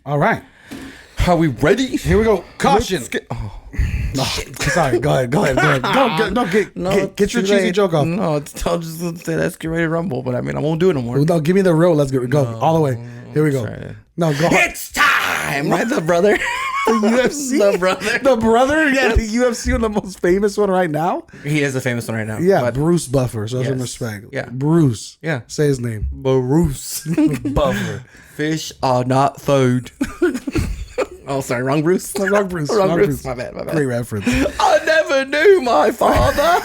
All right. Are we ready? Here we go. Caution. No, sorry. Go ahead. Get your cheesy joke off. No, I'll just say let's get ready to rumble. But I mean, I won't do it no more. No, give me the roll. Let's go all the way. Here we go. No, go. It's time. Right, the brother. The UFC. The brother. Yeah, the UFC one, the most famous one right now. He is the famous one right now. Yeah, Bruce Buffer. So some respect. Yeah, Bruce. Yeah, say his name. Bruce Buffer. Fish are not food. Oh, sorry, wrong Bruce. No, wrong Bruce. My bad. Great reference. I never knew my father.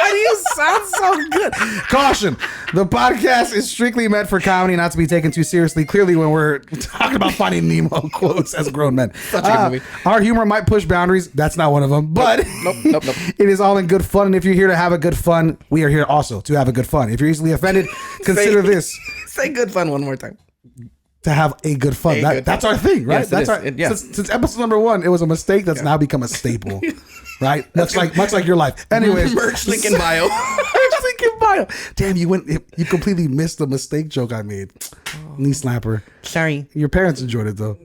You sound so good. Caution. The podcast is strictly meant for comedy, not to be taken too seriously. Clearly, when we're talking about Finding Nemo quotes as grown men. Such a good movie. Our humor might push boundaries. That's not one of them. But nope. It is all in good fun. And if you're here to have a good fun, we are here also to have a good fun. If you're easily offended, consider this. Say good fun one more time. To have a good fun. That's our thing, right? Yes, that's our since episode number 1, it was a mistake that's now become a staple. Right? Much like your life. Anyways. Merch link in bio. Merch link in bio. Damn, you completely missed the mistake joke I made. Knee slapper. Sorry. Your parents enjoyed it though.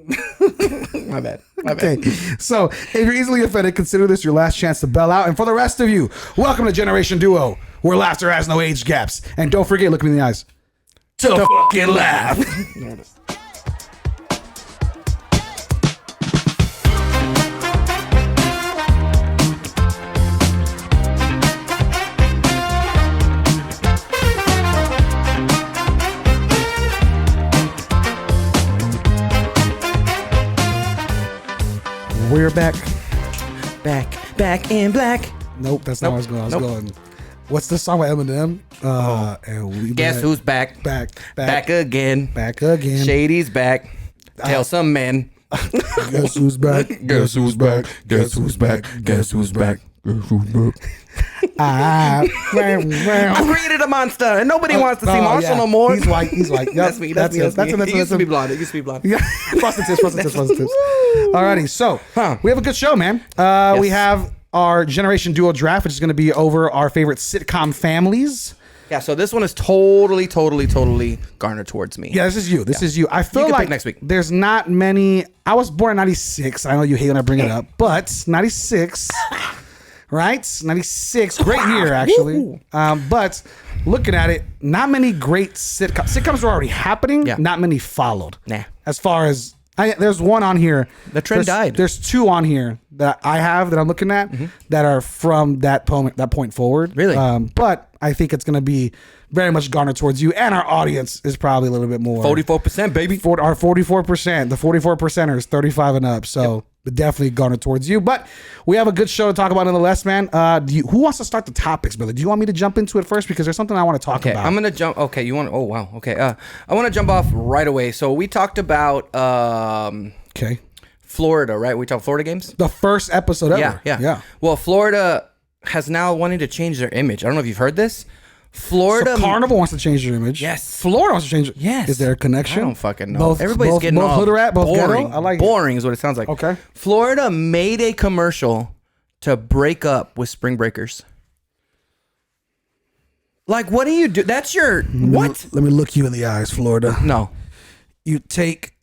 My bad. Okay. So if you're easily offended, consider this your last chance to bell out. And for the rest of you, welcome to Generation Duo, where laughter has no age gaps. And don't forget, look me in the eyes. To fucking laugh. There it is. We're back in black. Nope, that's not what I was going. I was going. What's this song by Eminem? And we guess who's back? Back again. Back again. Shady's back. Tell some men. Guess who's back? Guess who's back? Guess who's back? Guess who's back? I created a monster, and nobody wants to see Marshall no more. He's white. Yep. That's me. That's me. He used to be blonde. Yeah. Frosted tips. Alrighty, so we have a good show, man. We have our Generation Duo draft, which is going to be over our favorite sitcom families. Yeah, so this one is totally garnered towards me. Yeah, this is you. I feel like next week. There's not many. I was born in 96. I know you hate when I bring it up, but 96. Right? 96. Great year, actually. But looking at it, not many great sitcoms. Sitcoms were already happening. Yeah. Not many followed. Nah. As far as, there's one on here. The trend died. There's 2 on here that I have that I'm looking at that are from that point forward. Really? But I think it's going to be very much garnered towards you, and our audience is probably a little bit more. 44%, baby. Our 44%. The 44%ers, 35 and up. So definitely garnered towards you. But we have a good show to talk about nonetheless, man. Who wants to start the topics, brother? Do you want me to jump into it first? Because there's something I want to talk about. I'm going to jump. Okay, you want to? Oh, wow. Okay. I want to jump off right away. So we talked about Florida, right? We talked Florida games? The first episode ever. Yeah. Well, Florida has now wanted to change their image. I don't know if you've heard this. Florida. So Carnival wants to change their image. Yes. Florida wants to change it. Yes. Is there a connection? I don't fucking know. Everybody's getting both hood rat, both boring. Ghetto? I like boring is what it sounds like. Okay. Florida made a commercial to break up with Spring Breakers. Like, what do you do? That's your what? Let me look you in the eyes, Florida. No. You take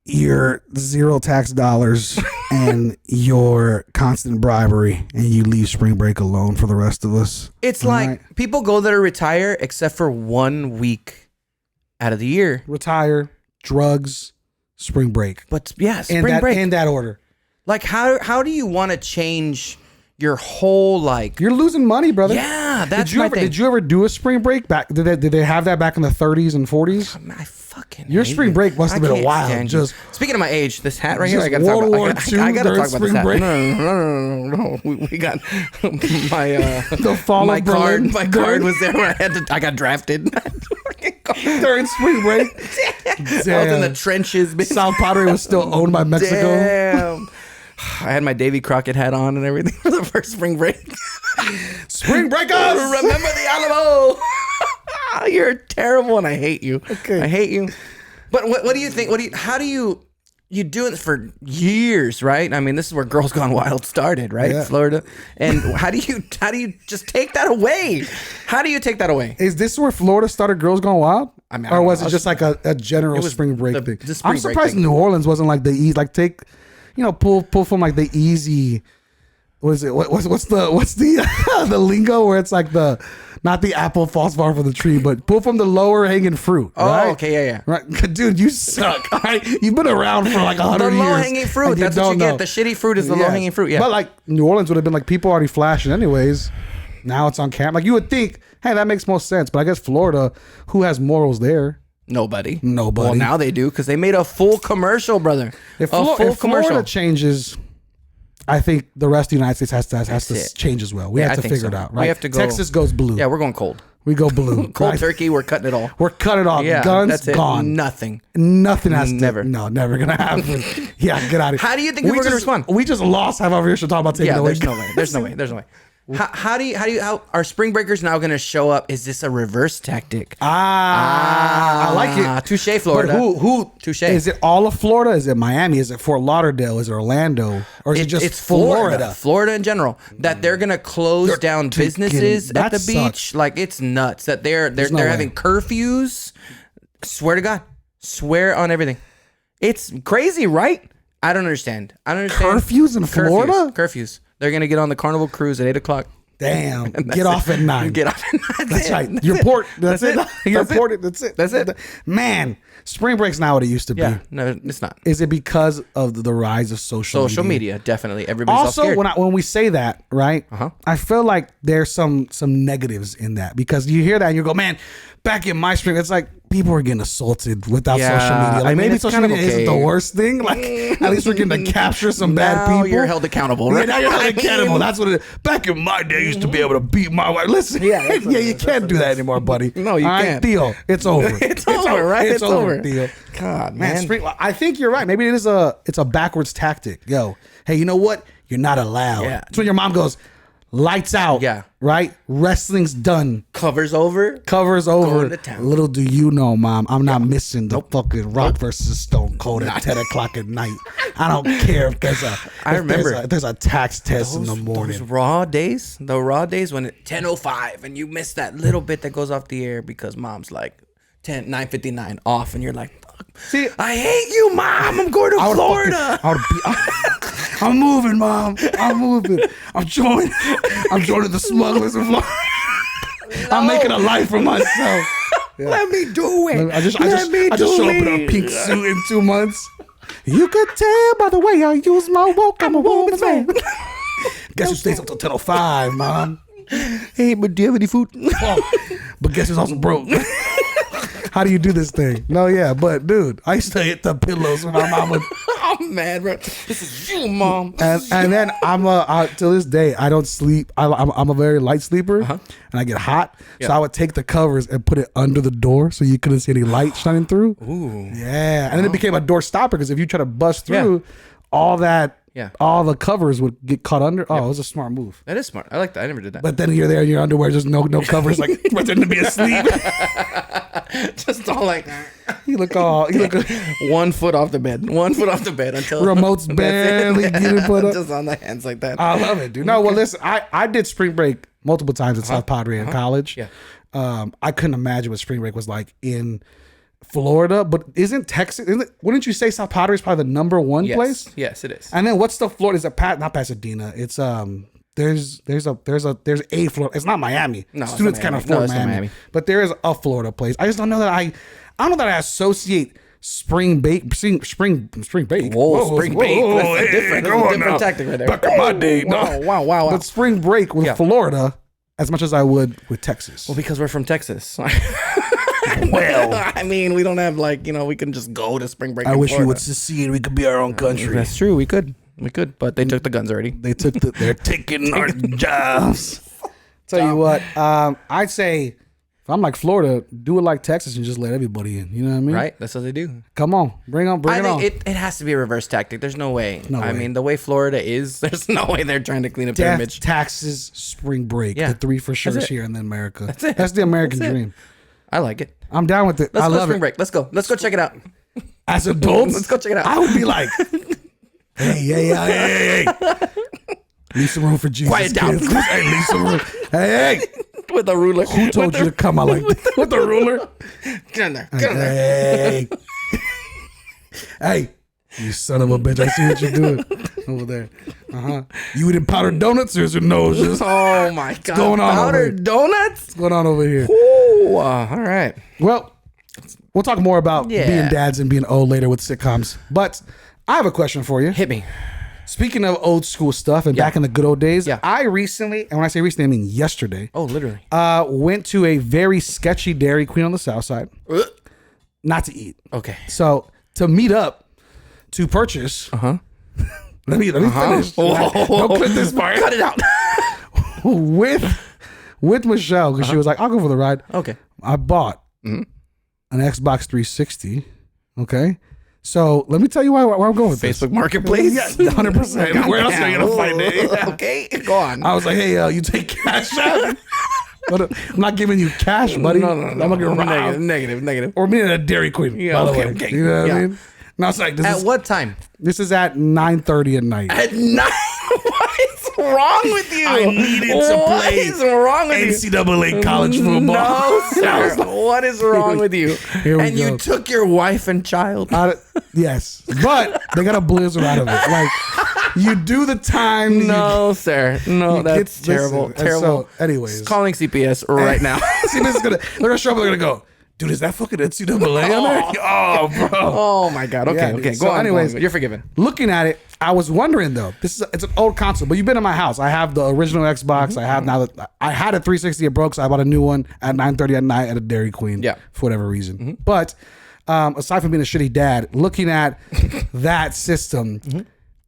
your zero tax dollars and your constant bribery, and you leave spring break alone for the rest of us. It's like people go there to retire except for 1 week out of the year. Retire, drugs, spring break. But yeah, spring break. In that order. Like how do you want to change your whole like? You're losing money, brother. Yeah, that's my thing. Did you ever do a spring break back? Did they have that back in the 30s and 40s? I fucking your spring break must have been a while. Just speaking of my age, this hat right here. I got to talk about. I got to talk about this hat. No. We got the fall my of card. Berlin. My card was there when I got drafted during spring break. Damn. I was in the trenches. Bitch. South Padre was still owned by Mexico. Damn. I had my Davy Crockett hat on and everything for the first spring break. Spring breakers! Remember the Alamo! You're terrible and I hate you. Okay. I hate you. But what do you think? How do you you do it for years, right? I mean, this is where Girls Gone Wild started, right? Yeah. Florida. And how do you just take that away? How do you take that away? Is this where Florida started Girls Gone Wild? I mean, or was it just like a general spring break thing? the spring I'm break surprised thing. New Orleans wasn't like the easy, like take, pull from like the easy. What is it? What's the the lingo where it's like not the apple falls far from the tree, but pull from the lower hanging fruit. Oh, right? okay, yeah. Right, dude, you suck. All right, you've been around for like 100 years. The low hanging fruit. and That's what you know. get. The shitty fruit is the low hanging fruit. Yeah. But like New Orleans would have been like people already flashing anyways. Now it's on camera. Like you would think, hey, that makes most sense. But I guess Florida, who has morals there? Nobody. Nobody. Well, now they do because they made a full commercial, brother. If a full if commercial. Florida changes, I think the rest of the United States has to it. change as well. We Yeah, have I to think figure so. it out. Right? We have to go- Texas goes blue. Yeah, we're going cold. We go blue. Cold right? turkey. We're cutting it all. We're cutting it off. Yeah, Guns that's it. gone. Nothing. Nothing has Never. to. No, never gonna happen. Yeah, get out of here. How do you think people are gonna respond? We just lost half our year to talk about taking Yeah, away. there's no way. There's no way. There's no way. How are spring breakers now going to show up? Is this a reverse tactic? I like it. Touche, Florida. But who? Touche. Is it all of Florida? Is it Miami? Is it Fort Lauderdale? Is it Orlando? Or is it just it's Florida? Florida in general. That they're gonna close down taking- businesses at that the beach. sucks. Like it's nuts. That they're no way. having curfews. Swear to God. Swear on everything. It's crazy, right? I don't understand. Curfews in Florida? Curfews. They're gonna get on the Carnival cruise at 8:00. Damn. Get off at 9. Get off at 9. That's right. You're port. That's it. You're That's it. ported. That's it. That's it. Man, spring break's not what it used to be. Yeah. No, it's not. Is it because of the rise of Social media, definitely. Everybody's all Also, scared. when we say that, right? I feel like there's some negatives in that because you hear that and you go, man, back in my spring, it's like people are getting assaulted without Yeah, social media. Like I mean, maybe it's social kind of media isn't okay. the worst thing. Like at least we're getting to capture some bad Now people. you're held accountable, Yeah, right? now you're held I mean- accountable. That's what it is. Back in my day, I used to be able to beat my wife. Listen, Yeah, that's what yeah, it you is. can't do that anymore, buddy. No, you All right, can't. Theo, it's over. It's over, right? It's over, over. Theo. God, Man, man. spring, I think you're right. Maybe it's a backwards tactic. Yo, hey, you know what? You're not allowed. Yeah. It's when your mom goes, lights out. Yeah. Right? Wrestling's done. Covers over. Covers over. Going to town. Little do you know, Mom, I'm not missing the fucking Rock versus Stone Cold at 10 o'clock at night. I don't care if there's if there's a tax test in the morning. Those raw days, the raw days when it 10:05 and you miss that little bit that goes off the air because mom's like 9:59 off and you're like, fuck, See, I hate you, Mom. I'm going to Florida. I'm moving, Mom. I'm moving. I'm joining the smugglers of Florida. I'm making a life for myself. Yeah. Let me do it. I just Let me show up in a pink suit in 2 months. You could tell by the way I use my walk. I'm a woman's man. Guess who stays up till 10:05, Mom? Hey, but do you have any food? Oh, but guess who's also broke? How do you do this thing? No, yeah, but dude, I used to hit the pillows when my mom would. I'm mad, bro. This is you, Mom. And then till this day I don't sleep. I'm a very light sleeper, and I get hot. So I would take the covers and put it under the door so you couldn't see any light shining through. Ooh. Yeah, and then it became a door stopper because if you try to bust through, all the covers would get caught under. Oh, it was a smart move. That is smart. I like that. I never did that. But then you're there in your underwear, just no covers, like pretending to be asleep. Just all like You look 1 foot off the bed. 1 foot off the bed until remote's that's it. barely getting put up. Just on the hands like that. I love it, dude. No, well, listen, I did spring break multiple times at South Padre in college. Yeah. I couldn't imagine what spring break was like in Florida, but isn't Texas? Wouldn't you say South Padre is probably the number one Yes. place? Yes, it is. And then what's the Florida? Is it not Pasadena? It's there's a Florida. It's not Miami. No, it's Students not can't Miami. afford No, it's not Miami. Miami. But there is a Florida place. I just don't know that I don't know that I associate spring bake. Whoa, spring bake. That's a different tactic right there. Back in my day, Wow. But spring break with Florida as much as I would with Texas. Well, because we're from Texas. Well, I mean, we don't have we can just go to spring break. I in wish we Florida. would secede. We could be our own country. That's true. We could, but they took the guns already. They're taking our jobs. Tell you what, I'd say if I'm like Florida, do it like Texas and just let everybody in. You know what I mean? Right? That's what they do. Come on, bring it on. I think it has to be a reverse tactic. There's no way. I mean, the way Florida is, there's no way they're trying to clean up their Death, image. taxes, spring break, Yeah. the three for sure That's it. here in America. That's it. That's the American That's it. dream. I like it. I'm down with it. Let's I go love spring it. break. Let's go. Let's go check it out. as adults, Let's go check it out. I would be like, hey. Leave some room for Jesus. Quiet down. Kids. Hey, leave some room. Hey. With a ruler. Who told you to come out like that? With the ruler? Get in there. Get in there. Hey, you son of a bitch. I see what you're doing over there. You eating powdered donuts or is your nose just... Oh, my God. What's going on Powdered donuts? What's going on over here? Ooh, all right. Well, we'll talk more about being dads and being old later with sitcoms. But I have a question for you. Hit me. Speaking of old school stuff and back in the good old days, Yeah. I recently, and when I say recently, I mean yesterday, Oh, literally. went to a very sketchy Dairy Queen on the South Side. Not to eat. Okay. So to meet up to purchase. Let me finish. Don't clip this part. Cut it out. with Michelle because she was like, "I'll go for the ride." Okay. I bought an Xbox 360. Okay. So let me tell you where I'm going with Facebook Marketplace? this. Yeah, 100%. Where else are you gonna find it? Okay, go on. I was like, "Hey, you take cash out?" But I'm not giving you cash, buddy. No. I'm gonna get robbed. Negative. Or me at a Dairy Queen. Yeah, by the okay, way. okay. You know what Yeah. I mean? No, it's like At what time? this is at 9:30 at night. At 9? What is wrong with you? I needed to play What is wrong with you? NCAA college football. No, sir. What is wrong with you? Here we And go. you took your wife and child. Yes, but they got a blizzard out of it. Like you do the time. No, sir. No, you that's get- terrible. listen, and Terrible. So, anyways, Calling CPS right now. See, this is gonna. They're gonna show up. They're gonna go. Dude, is that fucking NCAA on there? Oh, bro. Oh my God. Okay, Yeah, dude. okay. So Go on. anyways, you're forgiven. Looking at it, I was wondering though. It's an old console, but you've been in my house. I have the original Xbox. I have now. I had a 360. It broke, so I bought a new one at 9:30 at night at a Dairy Queen. Yeah. For whatever reason. But aside from being a shitty dad, looking at that system.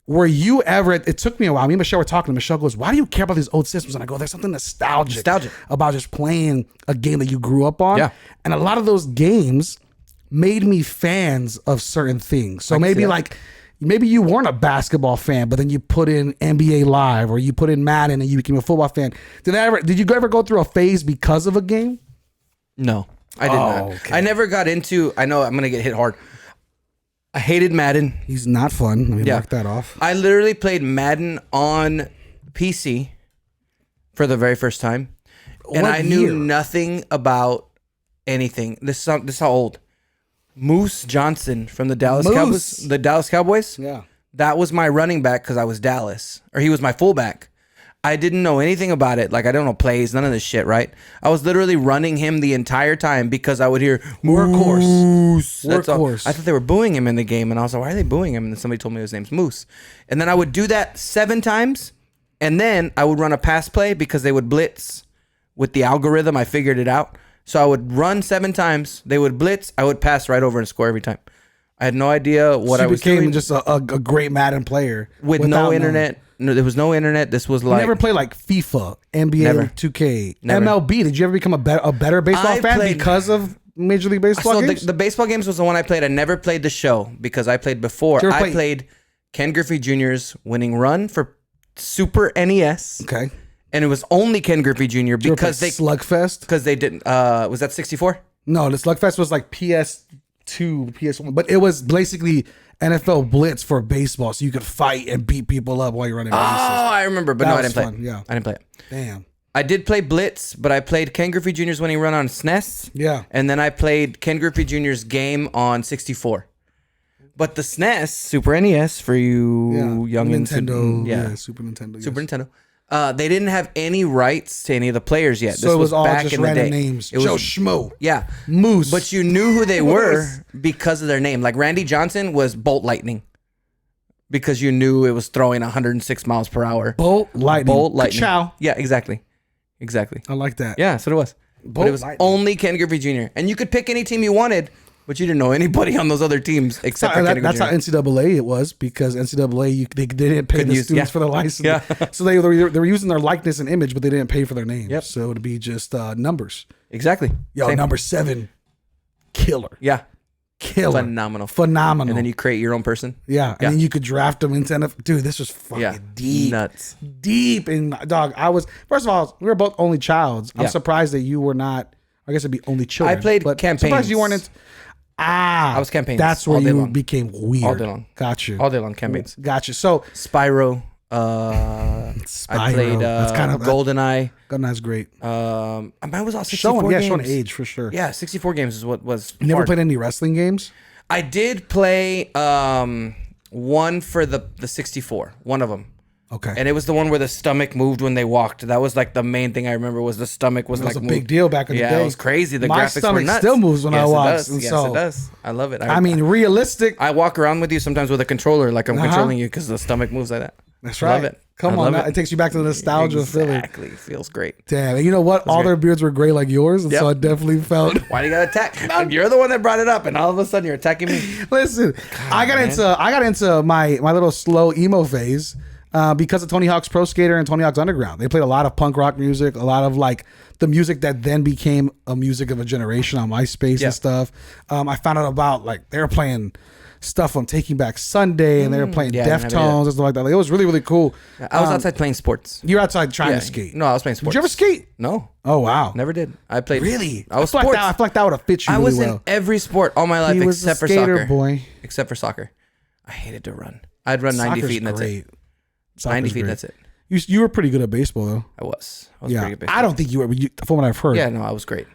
Were you ever? It took me a while. Me and Michelle were talking. And Michelle goes, "Why do you care about these old systems?" And I go, "There's something nostalgic about just playing a game that you grew up on." Yeah. And a lot of those games made me fans of certain things. So maybe maybe you weren't a basketball fan, but then you put in NBA Live or you put in Madden and you became a football fan. Did you ever go through a phase because of a game? No, I did not. Okay. I never got into. I know I'm gonna get hit hard. I hated Madden. He's not fun. Let me mark that off. I literally played Madden on PC for the very first time, and What I knew year? nothing about anything. This is how old. Moose Johnson from the Dallas Cowboys. The Dallas Cowboys. Yeah. That was my running back because I was Dallas, or he was my fullback. I didn't know anything about it. Like, I don't know plays, none of this shit, right? I was literally running him the entire time because I would hear Moose. That's all. Workhorse. I thought they were booing him in the game, and I was like, why are they booing him? And then somebody told me his name's Moose. And then I would do that 7 times, and then I would run a pass play because they would blitz with the algorithm. I figured it out. So I would run 7 times, they would blitz, I would pass right over and score every time. I had no idea what I was became doing. just a great Madden player With without no knowing. internet. No, there was no internet. This was You like never played like FIFA, NBA Never. 2K, Never. MLB. Did you ever become a better baseball I fan played- because of Major League Baseball so games? the baseball games was the one I played. I never played the show because I played before. Did you ever I play- played Ken Griffey Jr.'s winning run for Super NES, Okay. and it was only Ken Griffey Jr. Did you ever because play they Slugfest. didn't. Was that 64? No, the Slugfest was like PS2, PS1, but it was basically NFL Blitz for baseball, so you could fight and beat people up while you're running Oh, bases. I remember, but That no, I was didn't play. fun, It. yeah. I didn't play it. Damn. I did play Blitz, but I played Ken Griffey Jr.'s winning run on SNES. Yeah. And then I played Ken Griffey Jr.'s game on 64. But the SNES, Super NES, for you Yeah. youngins, Nintendo. yeah, Super Nintendo. Yes. Super Nintendo. They didn't have any rights to any of the players yet. So it was all back just in the random day. names. It was Joe Schmo. yeah, Moose. but you knew who they were because of their name. Like Randy Johnson was Bolt Lightning because you knew it was throwing 106 miles per hour. Bolt Lightning. Bolt Lightning. Ciao. Yeah, exactly. I like that. Yeah, that's what it was. But Bolt it was Lightning. only Ken Griffey Jr. And you could pick any team you wanted, but you didn't know anybody on those other teams except for Ken That's Griffey how Jr. NCAA it was because NCAA they didn't pay Couldn't the use- students yeah. for the license. Yeah. So they were using their likeness and image, but they didn't pay for their name. Yep. So it would be just numbers. Exactly. Yo, Same. number 7, killer, Yeah. killer, Phenomenal. phenomenal. And then you create your own person. yeah, and Yeah. then you could draft them into NFL. Dude, this was fucking Yeah. deep, Nuts. deep. And dog, I was first of all, we were both only childs. I'm Yeah. surprised that you were not. I guess it'd be only children. I played but campaigns. Surprised you weren't. Ah, I was campaigns That's where all day you long. became weird. All day long. Got you. All day long campaigns. Got you. So Spyro. I played That's kind of GoldenEye. GoldenEye's great. Mine was all 64 Showing games. age for sure. Yeah, 64 games is what was. You never hard. played any wrestling games? I did play one for the 64. One of them. Okay. And it was the one where the stomach moved when they walked. That was like the main thing I remember was the stomach was It like was a big deal back in the day. Yeah, it was crazy. The My graphics were stomach nuts. still moves when I walk. It does. And Yes, so, it does. I love it. I mean, realistic. I walk around with you sometimes with a controller, like I'm controlling you because the stomach moves like that. That's right. Love it. Come on, it takes you back to the nostalgia feeling. Exactly. Feels great. Damn, and you know what? All their beards were gray like yours, and so I Yep. definitely felt. Why do you gotta attack? You're the one that brought it up, and all of a sudden you're attacking me. Listen, I got into my little slow emo phase because of Tony Hawk's Pro Skater and Tony Hawk's Underground. They played a lot of punk rock music, a lot of like the music that then became a music of a generation on MySpace and stuff. I found out about like they were playing stuff on Taking Back Sunday, and they were playing Deftones and stuff like that. Like, it was really, really cool. I was outside playing sports. You were outside trying to skate. No, I was playing sports. Did you ever skate? No. Oh wow, Never did. I played. Really? I was feel sports. I feel like that would have fit you I really was well. in every sport all my life He was except a for skater soccer. boy. Except for soccer. I hated to run. I'd run 90 Soccer's feet and that's great. it. Soccer's 90 feet, great. that's it. You were pretty good at baseball though. I was Yeah, pretty good. I don't think you were. But from what I've heard, Yeah, no, I was great.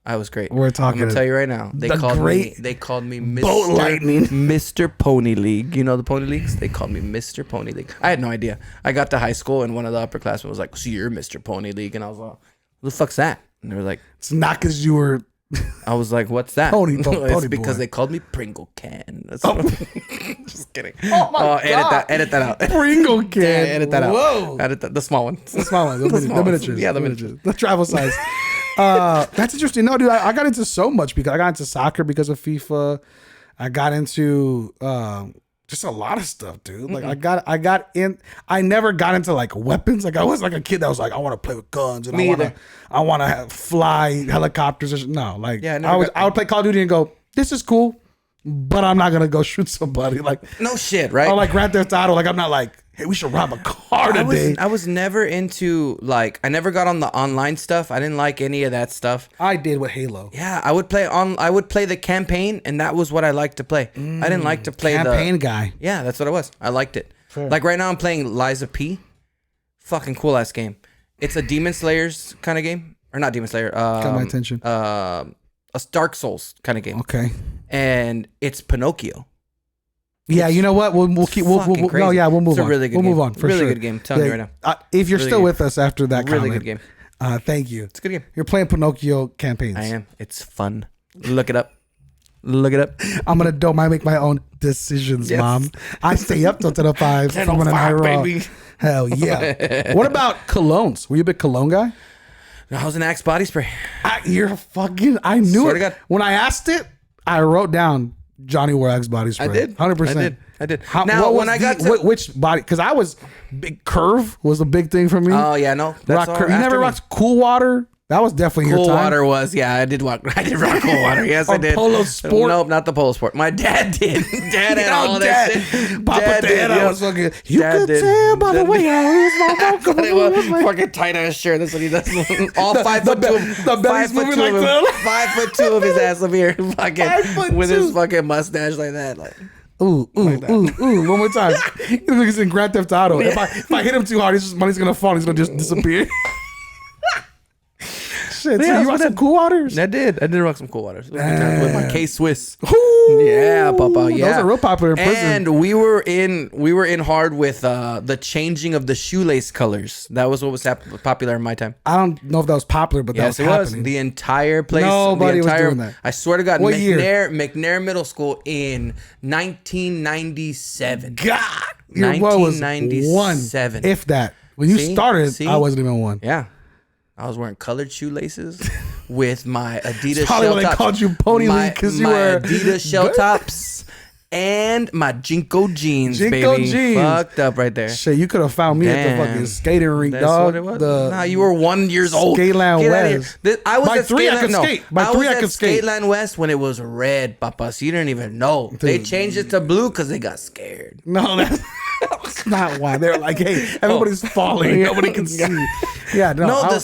I was great. We're talking. I'm gonna tell you right now. They called me Mr. Boat Lightning. Mr. Pony League. You know the Pony Leagues? They called me Mr. Pony League. I had no idea. I got to high school and one of the upperclassmen was like, "So you're Mr. Pony League?" And I was like, "Who the fuck's that?" And they were like, it's not because you were. I was like, "What's that?" Pony It's because boy. they called me Pringle Can. That's just kidding. Oh my God. Edit that out. Pringle can. Yeah, edit that out. Whoa. Edit that. The small one. The small one. The small ones. miniatures. Yeah, the miniatures. The travel size. That's interesting. No, dude, I got into so much because I got into soccer because of FIFA. I got into just a lot of stuff, dude. Like I never got into like weapons. Like I was like a kid that was like, I want to play with guns and I want to fly helicopters. No, like I would play Call of Duty and go, this is cool, but I'm not gonna go shoot somebody. Like no shit, right? Or like Grand Theft Auto. Like I'm not like, hey, we should rob a car today. I was never into like I never got on the online stuff. I didn't like any of that stuff. I did with Halo. Yeah, I would play the campaign, and that was what I liked to play. I didn't like to play campaign guy. Yeah, that's what it was. I liked it. Fair. Like right now, I'm playing Liza P. Fucking cool ass game. It's a Demon Slayers kind of game, or not Demon Slayer. Got my attention. A Dark Souls kind of game. Okay. And it's Pinocchio. Yeah, you know what? We'll keep. We'll move crazy. on. It's a really good we'll game. move on for really sure. good game. I'm telling you right now. If you're Really still good. with us after that Really comment, good game. Thank you. It's a good game. You're playing Pinocchio campaigns. I am. It's fun. Look it up. Look it up. I'm gonna make my own decisions, Yes. Mom. I stay up till 10:05 from an 10:05, raw. baby. Hell yeah. What about colognes? Were you a big cologne guy? I was an Axe body spray. You're fucking. I knew Swear it. to God. When I asked it, I wrote down Johnny Warag's body spray. I did. 100%. I did. Now, when I got to which body, because I was big curve was a big thing for me. Oh yeah, no. Rock curve. You never rocked Cool Water. That was definitely Cool your time. Water was, yeah, I did rock Cool Water. Yes, I did. Polo Sport? Nope, not the Polo Sport. My dad did. Dad had all that shit. Papa Dad did, I yeah. was fucking. You Dad could did. tell by the Dad way did. I was It was fucking tight ass shirt. That's what he does. All 5'2". the belly's moving like that. 5'2" of his ass up here, fucking 5'2". with his fucking mustache like that. Like, Ooh. One more time. He's in Grand Theft Auto. If I hit him too hard, money's gonna fall. He's gonna just disappear. Shit. Yeah, So you rock some Cool Waters? I did rock some Cool Waters with my K Swiss. Ooh. Yeah, Papa. Yeah, Those are real popular in prison. And we were in hard with the changing of the shoelace colors. That was what was popular in my time. I don't know if that was popular, but Yes, that it was was. happening. The entire place. Nobody was doing that. I swear to God, What year? McNair Middle School in 1997. God, your boy was 1997. one, if that. When you started, See? I wasn't even one. Yeah. I was wearing colored shoelaces with my Adidas Probably shell why they tops. called you Pony League, 'cause you my were- Adidas shell tops and my Jinko jeans, Jinko baby. jeans. Fucked up right there. Shit, you could have found me at the Damn. fucking skating rink, That's dog. what it was. The, Nah, you were 1 year old. Skateland Get outta here. West. I was By at 3 I Skateland- could no, skate. By I 3 was I at could skate. Skateland West when it was red, Papa. So you didn't even know. They changed it to blue because they got scared. No, that's not why. They're like, hey, everybody's falling. Nobody can see. Yeah, no. No, the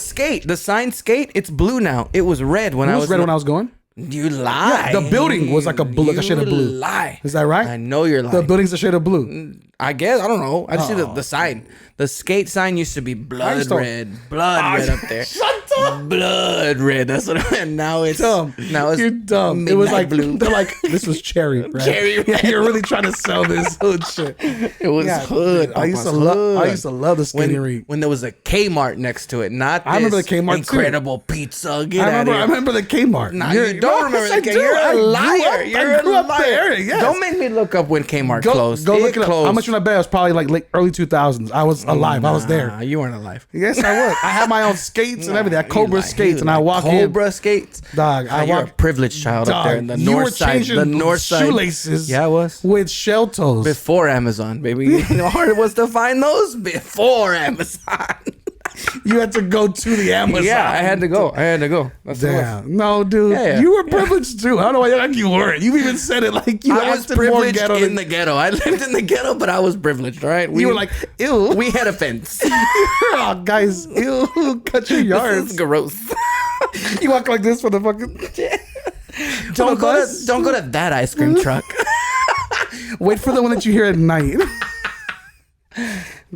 sign skate, it's blue now. It was red when it I was was red when I was going. You lie. Yeah, the building was like a shade of blue. Lie. Is that right? I know you're lying. The building's a shade of blue. I guess. I don't know. I just see the sign. The skate sign used to be blood red. Blood red up there. Shut up. Blood red. That's what I meant. Now it's Dumb. Now it's You're dumb. It was like blue. they're like, this was cherry, right? Cherry red. Yeah, you're really trying to sell this hood shit. It was Yeah, hood. I used to Papa's love. I hood. used to love the skating when, rink. when there was a Kmart next to it, not this I remember the Kmart too. incredible pizza. Get I out of here. remember the Kmart. Nah, you don't remember Yes, the I Kmart. do. You're I a grew liar. up- You're I grew a up liar. there. Yes. Don't make me look up when Kmart closed. Go It look it up. closed. How much you want to bet? It was probably like late early 2000s. I was alive. I was there. Nah, you weren't alive. Yes, I was. I had my own skates and everything. I had Cobra skates, and I walk in. Cobra skates. Dog, I You're a walk. privileged child up there in the you were north side. changing The north side. shoelaces. Yeah, I was. With shell toes. Before Amazon, baby. You know how hard it was to find those? Before Amazon. You had to go to the Amazon. Yeah, I had to go. That's what it was. Damn. No, dude. Yeah. You were privileged too. I don't know why like you weren't. You even said it like you I was acted more privileged ghetto in than- the ghetto. I lived in the ghetto, but I was privileged, all right? You were like, ew. we had a fence. Oh, guys, ew. Cut your This yards. is gross. You walk like this for the fucking. Don't the go bus? to that ice cream truck. Wait for the one that you hear at night.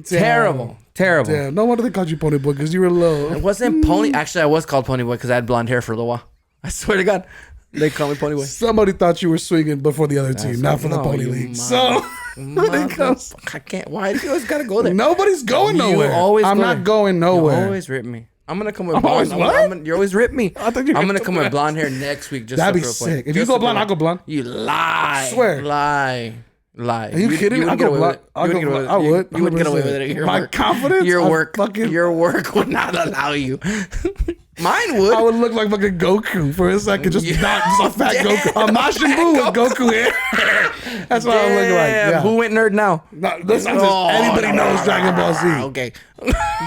Terrible. Damn. No wonder they called you Pony Boy because you were low. It wasn't Pony. Actually, I was called Pony Boy because I had blonde hair for a little while. I swear to God, they call me Pony Boy. Somebody thought you were swinging before the other team, not for the No, Pony you League. So when it comes, I can't. Why? You always gotta go there. nobody's going You nowhere. always I'm go not there. going You nowhere. always rip me. I'm gonna come with Always blonde. what? You always rip me. I thought you I'm were gonna come with doing blonde hair next week. Just That'd to be prove a point. sick. If you Just go to blonde, prove I'll go blonde. You lie. Swear. Lie. Are you kidding me? wouldn't I'll get go away blonde. with it. I'll You go wouldn't get away blonde. I with it. would. You wouldn't get away 100%. with it. Your My work. confidence. Your I work. fucking- Your work would not allow you. Mine would. I would look like fucking Goku for a second, just not just a fat Damn. Goku. A Majin Buu with Goku hair. That's what I would look like. Damn, Yeah. Who went nerd now? No, this anybody knows Dragon Ball Z. Okay.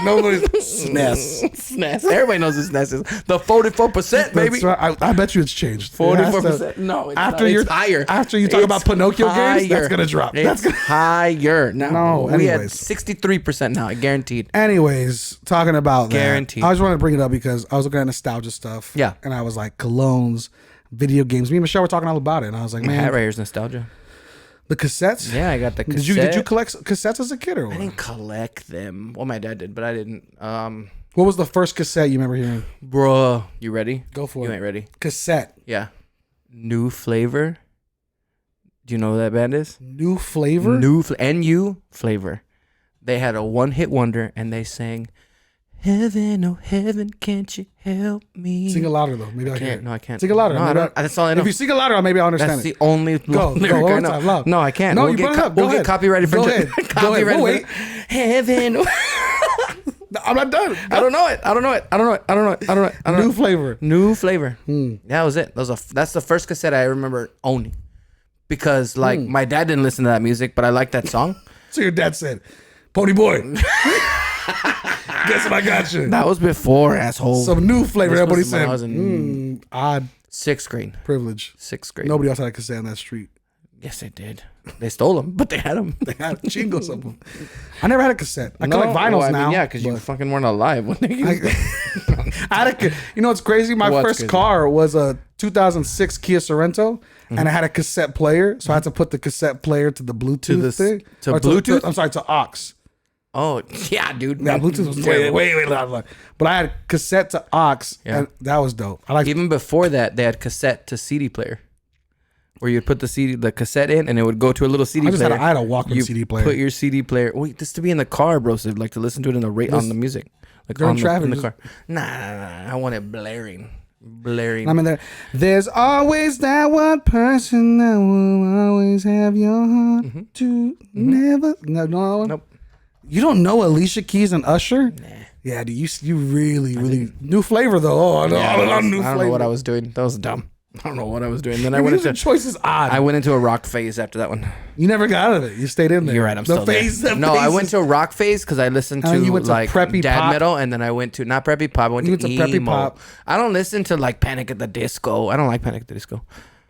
Nobody's SNES. SNES. Everybody knows what SNES is. The 44%, baby. That's right. I bet you it's changed. 44%. No, it's after not. you're It's higher. After you talk about Pinocchio games, that's gonna drop. It's That's gonna. higher. No, we had anyways. 63% now, guaranteed. Anyways, talking about that, Guaranteed. I just wanted to bring it up because I was looking at nostalgia stuff. Yeah. And I was like, colognes, video games. Me and Michelle were talking all about it. And I was like, My hat man, right here's nostalgia. the cassettes? Yeah, I got the cassette. Did you collect cassettes as a kid or I what? didn't collect them. Well, my dad did, but I didn't. What was the first cassette you remember hearing? Bruh. You ready? Go for You it. ain't ready. Cassette. Yeah. New Flavor. Do you know who that band is? New flavor? NU Flavor. They had a one-hit wonder, and they sang, "Heaven, oh heaven, can't you help me?" Sing it louder though. Maybe I Can't. can. No, I can't. Sing it louder. No, I Maybe don't. That's all I know. If you sing it louder, maybe I'll understand That's it. the only Go lyric I one know. time, loud. No, I can't. No, we'll you get bring it up. Go we'll ahead. get copyrighted Go infringement. ahead. Go ahead. Copyrighted We'll wait. infringement. Heaven. I'm not done. I don't know it. New flavor. New Flavor. That was it. That's the first cassette I remember owning, because like my dad didn't listen to that music, but I liked that song. So your dad said, Pony Boy. Guess what I got you? That was before, asshole. Some new flavor. This Everybody was when I said, was in odd sixth grade. privilege. Sixth grade. Nobody else had a cassette on that street. Yes, they did. They stole them, but they had them. They had chingos of them. I never had a cassette. I collect vinyls now. Yeah, because you but fucking weren't alive when they used them. I had a, you know what's crazy? My What's first crazy? car was a 2006 Kia Sorento, and I had a cassette player, so I had to put the cassette player to the Bluetooth thing. to Or Bluetooth? I'm sorry, to aux. Oh, yeah, dude. Yeah, Bluetooth was way loud. But I had cassette to aux, Yeah. and that was dope. I like Even before that, they had cassette to CD player, where you'd put the cassette in, and it would go to a little CD I just player. had a Walkman you CD player. Put your CD player. Wait, this to be in the car, bro. So like to listen to it in the on the music, like during on traffic, in the just- car. Nah. I want it blaring. I mean, there's always that one person that will always have your heart to never. No. Nope. You don't know Alicia Keys and Usher? Nah. Yeah, dude, you really new flavor though. Oh, I know, Yeah, I I new don't flavor. know what I was doing. That was dumb. I don't know what I was doing. Then I Your went music into choice is odd. I went into a rock phase after that one. You never got out of it. You stayed in there. You're right. I'm still phase, there. the No, I phase went is- to a rock phase because I listened to, And you went to like preppy dad pop? metal, and then I went to not preppy pop. I went You to went to preppy emo. pop. I don't listen to like Panic at the Disco. I don't like Panic at the Disco.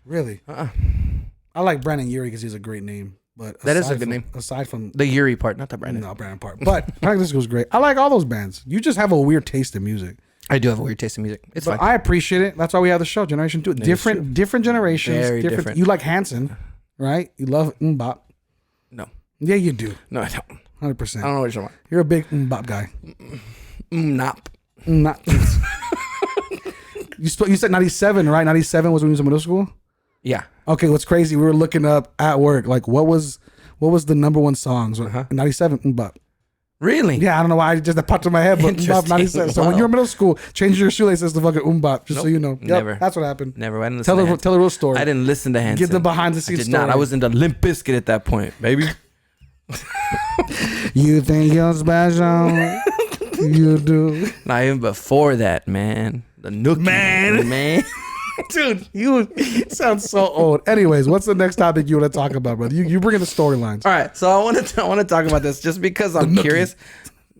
Really? I like Brandon Urie because he's a great name. But That is a aside good from- name. Aside from The Yuri part, not the Brandon. no Brandon part, but Panic Disco was great. I like all those bands. You just have a weird taste in music. I do have a weird taste in music. It's But fine. I appreciate it. That's why we have the show, Generation 2. Different generations. Very different. You like Hanson, right? You love Mbop. No. Yeah, you do. No, I don't. 100%. I don't know what you're talking You're a big Mbop guy. about. Not. You said 97, right? 97 was when you was in middle school? Yeah. Okay, what's crazy, we were looking up at work, like what was the number one songs? 97, Mbop. Really? Yeah, I don't know why that popped in my head, but Mbop Interesting. 97. So when Wow. you were in middle school, change your shoelaces to fucking Mbop, just so you know. Yep, never. That's what happened. Never. I didn't listen to Hanson. Tell a real story. I didn't listen to Hanson. Get the behind the I scenes did story. not. I was into Limp Bizkit at that point, baby. You think you're special? You do. Not even before that, man. The Nookie. Man. Dude, you sound so old. Anyways, what's the next topic you want to talk about, brother? You bring in the storylines. All right, so I want to talk about this just because I'm Nookie. curious.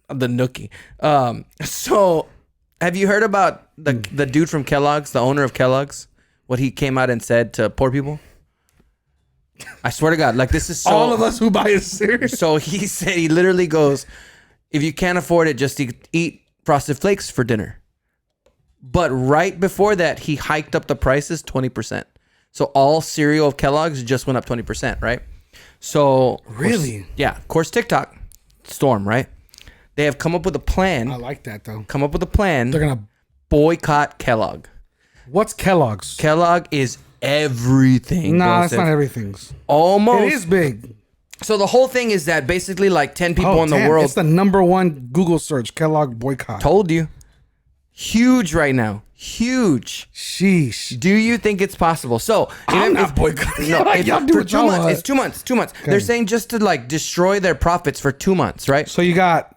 The Nookie. So have you heard about the dude from Kellogg's, the owner of Kellogg's, what he came out and said to poor people? I swear to God, like this is so. All of us who buy a cereal. So he said, he literally goes, if you can't afford it, just eat Frosted Flakes for dinner. But right before that, he hiked up the prices 20%. So all cereal of Kellogg's just went up 20%, right? So Really? Of course, TikTok storm, right? They have come up with a plan. I like that though. They're gonna boycott Kellogg. What's Kellogg's? Kellogg is everything. Nah, bro. that's not everything's. Almost. It is big. So the whole thing is that basically like 10 people in the damn, world. It's the number one Google search. Kellogg boycott. Told you. Huge right now. Huge. Sheesh. Do you think it's possible? So I'm not boycotting. No, Like, y'all do for what 2 y'all months. want. It's 2 months. 2 months. They're saying just to like destroy their profits for 2 months, right? So you got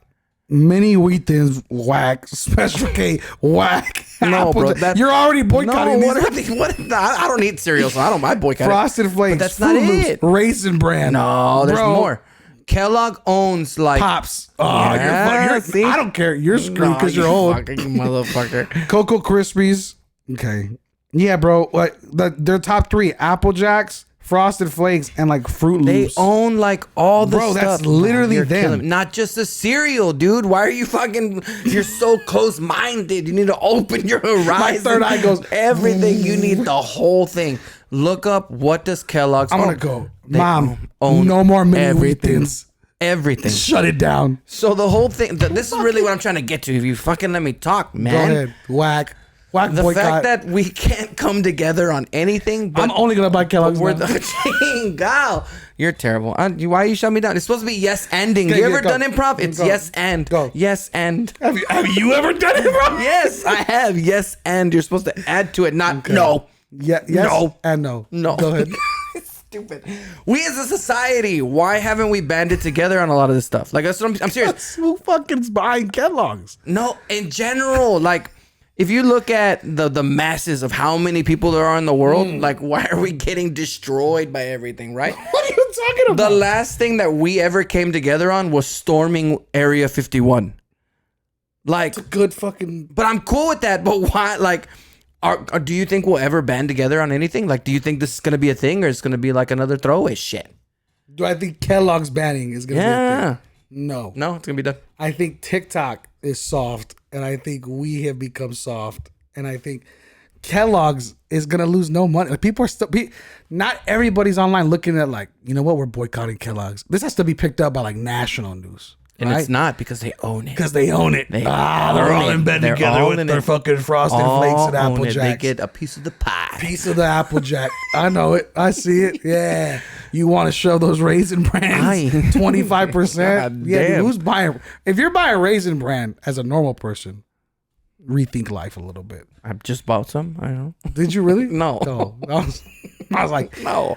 mini wheat thins, whack, Special K, whack. No, bro. You're already boycotting no, these. I don't eat cereal, so I boycott it. Frosted Flakes. But that's not Fruit Loops, it. Raisin Bran. No, there's Bro, more. Kellogg owns like Pops. Oh, Yeah, you're see? I don't care. You're screwed because you're old. Fucking motherfucker. Cocoa Krispies. Okay. Yeah, bro. Like their top three: Apple Jacks, Frosted Flakes, and like Fruit They Loops. own like all the Bro, stuff. that's literally You're them. killing me. Not just the cereal, dude. Why are you fucking? You're so close-minded. You need to open your horizon. My third eye goes, everything. You need the whole thing. Look up what does Kellogg's. I'm gonna own. go. They Mom, own no more mini wheat everything. thins. Everything. Shut it down. So the whole thing. This is really what I'm trying to get to. If you fucking let me talk, man. Go ahead. Whack. Whack The boycott. fact that we can't come together on anything, but I'm only gonna buy Kellogg's. we're now. the gal. You're terrible. Why you shut me down? It's supposed to be yes ending. Okay, You ever go. done improv? It's Go. yes and. Go. Yes and. Have you ever done it, bro? Yes, I have. Yes and. You're supposed to add to it, not no. Yeah. Yes. No. And no. No. Go ahead. Stupid. We as a society, why haven't we banded together on a lot of this stuff? Like I'm serious. Who fucking's buying Kellogg's? No, in general, like if you look at the masses of how many people there are in the world, like why are we getting destroyed by everything, right? What are you talking about? The last thing that we ever came together on was storming Area 51. Like, Good fucking. but I'm cool with that. But why? Like, do you think we'll ever band together on anything? Like, do you think this is gonna be a thing, or it's gonna be like another throwaway shit? Do I think Kellogg's banning is gonna be a Yeah. thing? No. No, it's gonna be done. I think TikTok is soft, and I think we have become soft, and I think Kellogg's is gonna lose no money. Like people are still, not everybody's online looking at like, you know what, we're boycotting Kellogg's. This has to be picked up by like national news, And right? it's not because they own it. Because they own it. They they're own all it. in bed They're together all with in their it. fucking Frosted All Flakes and own Apple it. They Jacks. get a piece of the pie. Piece of the Apple Jack. I know it. I see it. Yeah. You want to show those Raisin Brands? Aye. 25%? God Yeah, dude, damn. who's buying? If you're buying Raisin Brand as a normal person, rethink life a little bit. I just bought some. I don't know. Did you really? No. Oh, I was like, No.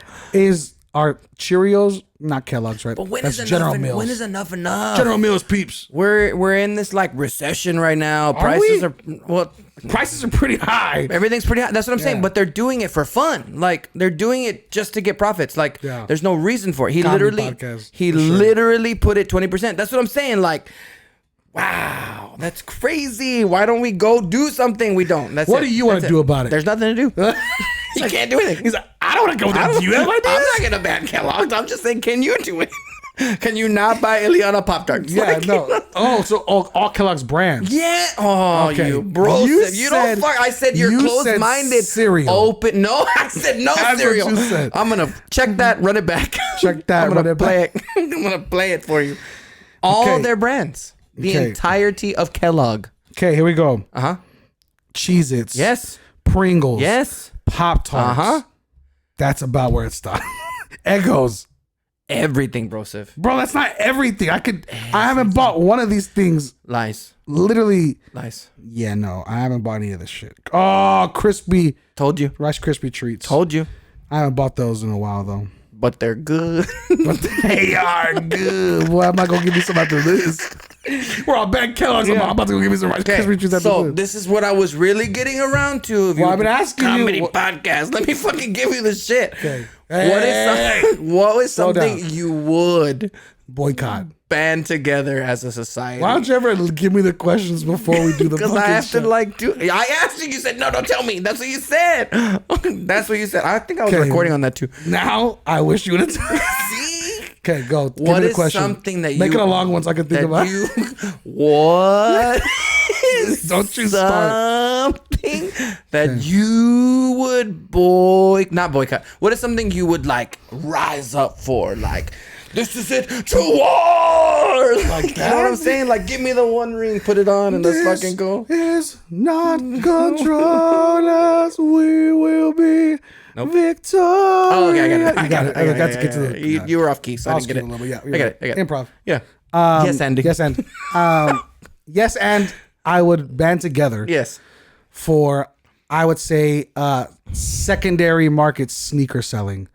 are Cheerios not Kellogg's, right? But when That's is General enough? Mills. When is enough enough? General Mills Peeps. We're in this like recession right now. Prices we? are well. Prices are pretty high. Everything's pretty high. That's what I'm saying. Yeah. But they're doing it for fun. Like they're doing it just to get profits. Like Yeah. there's no reason for it. He Comedy literally podcast, he for sure. literally put it 20%. That's what I'm saying. Like, wow, that's crazy. Why don't we go do something? We don't. That's What it. do you wanna That's do about it? There's nothing to do. You can't do anything. He's like, I don't want to go there. Do you have ideas? I'm not gonna ban Kellogg's. I'm just saying, can you do it? Can you not buy Ileana Pop Tarts? Yeah, no. So all Kellogg's brands. Yeah. Oh, Okay. you bro. You don't fuck. I said you're closed-minded. Cereal. Open. No, I said no That's cereal. what you said. I'm gonna check that. Run it back. Check that. I'm gonna play it. I'm gonna play it for you. All their brands. The entirety of Kellogg. Okay, here we go. Cheez-Its. Yes. Pringles. Yes. Pop-Tarts. That's about where it stopped. Eggos. Everything, brosif. Bro, that's not everything. I haven't bought one of these things. Lies. Literally. Lies. Yeah, no. I haven't bought any of this shit. Oh, crispy. Told you. Rice Krispie treats. Told you. I haven't bought those in a while, though. But they're good. But they are good. Boy, I'm not going to give me some after this. We're all back Kellogg's. I'm about to go give me some Rice Krispie treats after so this. This is what I was really getting around to. Well, I've been asking comedy you. podcast. Let me fucking give you the shit. Okay. What is something you would boycott? band together as a society? Why don't you ever give me the questions before we do the Because I have to I asked you. You said no. Don't tell me. That's what you said. That's what you said. I think I was recording on that too. Now I wish you would have. See? Okay, go. Give What me the is question. something that Make you it a long one so I can think about. What? Don't you start. Something that you would not boycott. What is something you would like rise up for? Like, this is it to war. Like that. You know what I'm saying? Like, give me the One Ring, put it on, and let's fucking go. Is not control us. We will be victorious. Oh, okay, I got it. You got it. I got to get to the. You were off key, so I didn't get it. A little bit. Yeah, I got it. Improv. Yeah. Yes, Andy. Yes, and yes, and I would band together. Yes. For, I would say, secondary market sneaker selling.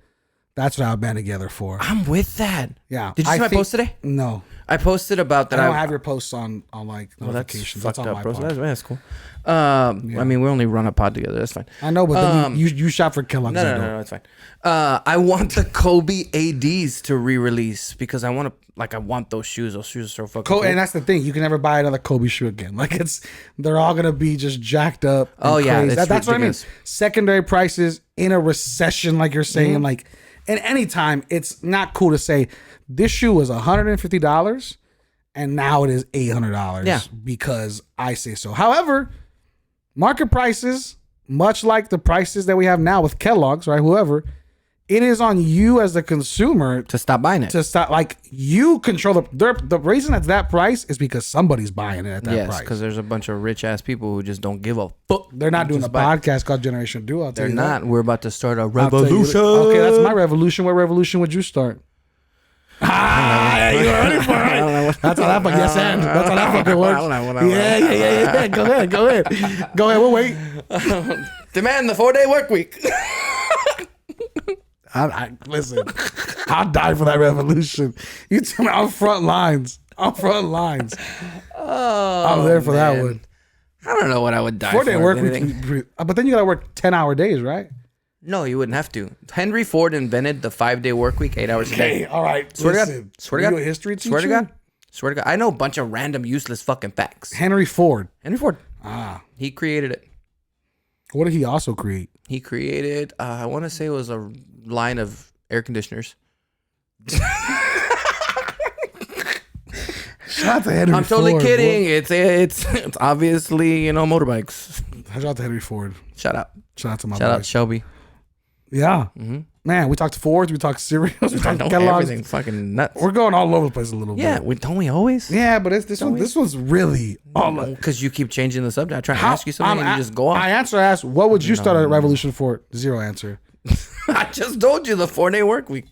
That's what I would band together for. I'm with that. Yeah. Did you see my post today? No. I posted about that. I don't have your posts on like notifications. That's on up, my bro. pod. That's cool. I mean, we only run a pod together. That's fine. I know, but then you shop for Kellogg's. No, it's fine. I want the Kobe ADs to re-release because I want those shoes. Those shoes are so fucking cool. And that's the thing. You can never buy another Kobe shoe again. Like they're all gonna be just jacked up. Oh yeah, that's what I mean. Secondary prices in a recession, like you're saying, like. And anytime, it's not cool to say this shoe was $150 and now it is $800 because I say so. However, market prices, much like the prices that we have now with Kellogg's, right? Whoever, it is on you as the consumer to stop buying it. To stop, like you control the reason it's that price is because somebody's buying it at that price. Yes, because there's a bunch of rich ass people who just don't give a fuck. They're not doing a podcast called Generation Duo. They're not. We're about to start a revolution. Okay, that's my revolution. What revolution would you start? You were ready for it. That's how that fucking yes and. That's how that fucking works. Yeah. Go ahead. We'll wait. Demand the 4-day work week. Listen, I'll die for that revolution. You tell me I'm front lines. Oh, I'm there for that one. I don't know what I would die 4-day for. work week, but then you gotta work 10-hour days, right? No, you wouldn't have to. Henry Ford invented the 5-day work week, 8 hours a day. Okay, all right. Swear to God. Swear to God. You a history teacher? Swear to God. I know a bunch of random useless fucking facts. Henry Ford. He created it. What did he also create? He created, I want to say it was a line of air conditioners. Shout out to Henry Ford. I'm totally kidding. It's obviously, motorbikes. Shout out to Henry Ford. Shout out to my boy. Shout out Shelby. Yeah. Mm-hmm. Man, we talked Fords, we talked cereals, we talked Kellogg's. Everything fucking nuts. We're going all over the place a little bit. Yeah, don't we always? Yeah, but this one's really because you keep changing the subject. I try to ask you something and you just go off. I asked, what would you start a revolution for? Zero answer. I just told you the 4-day work week.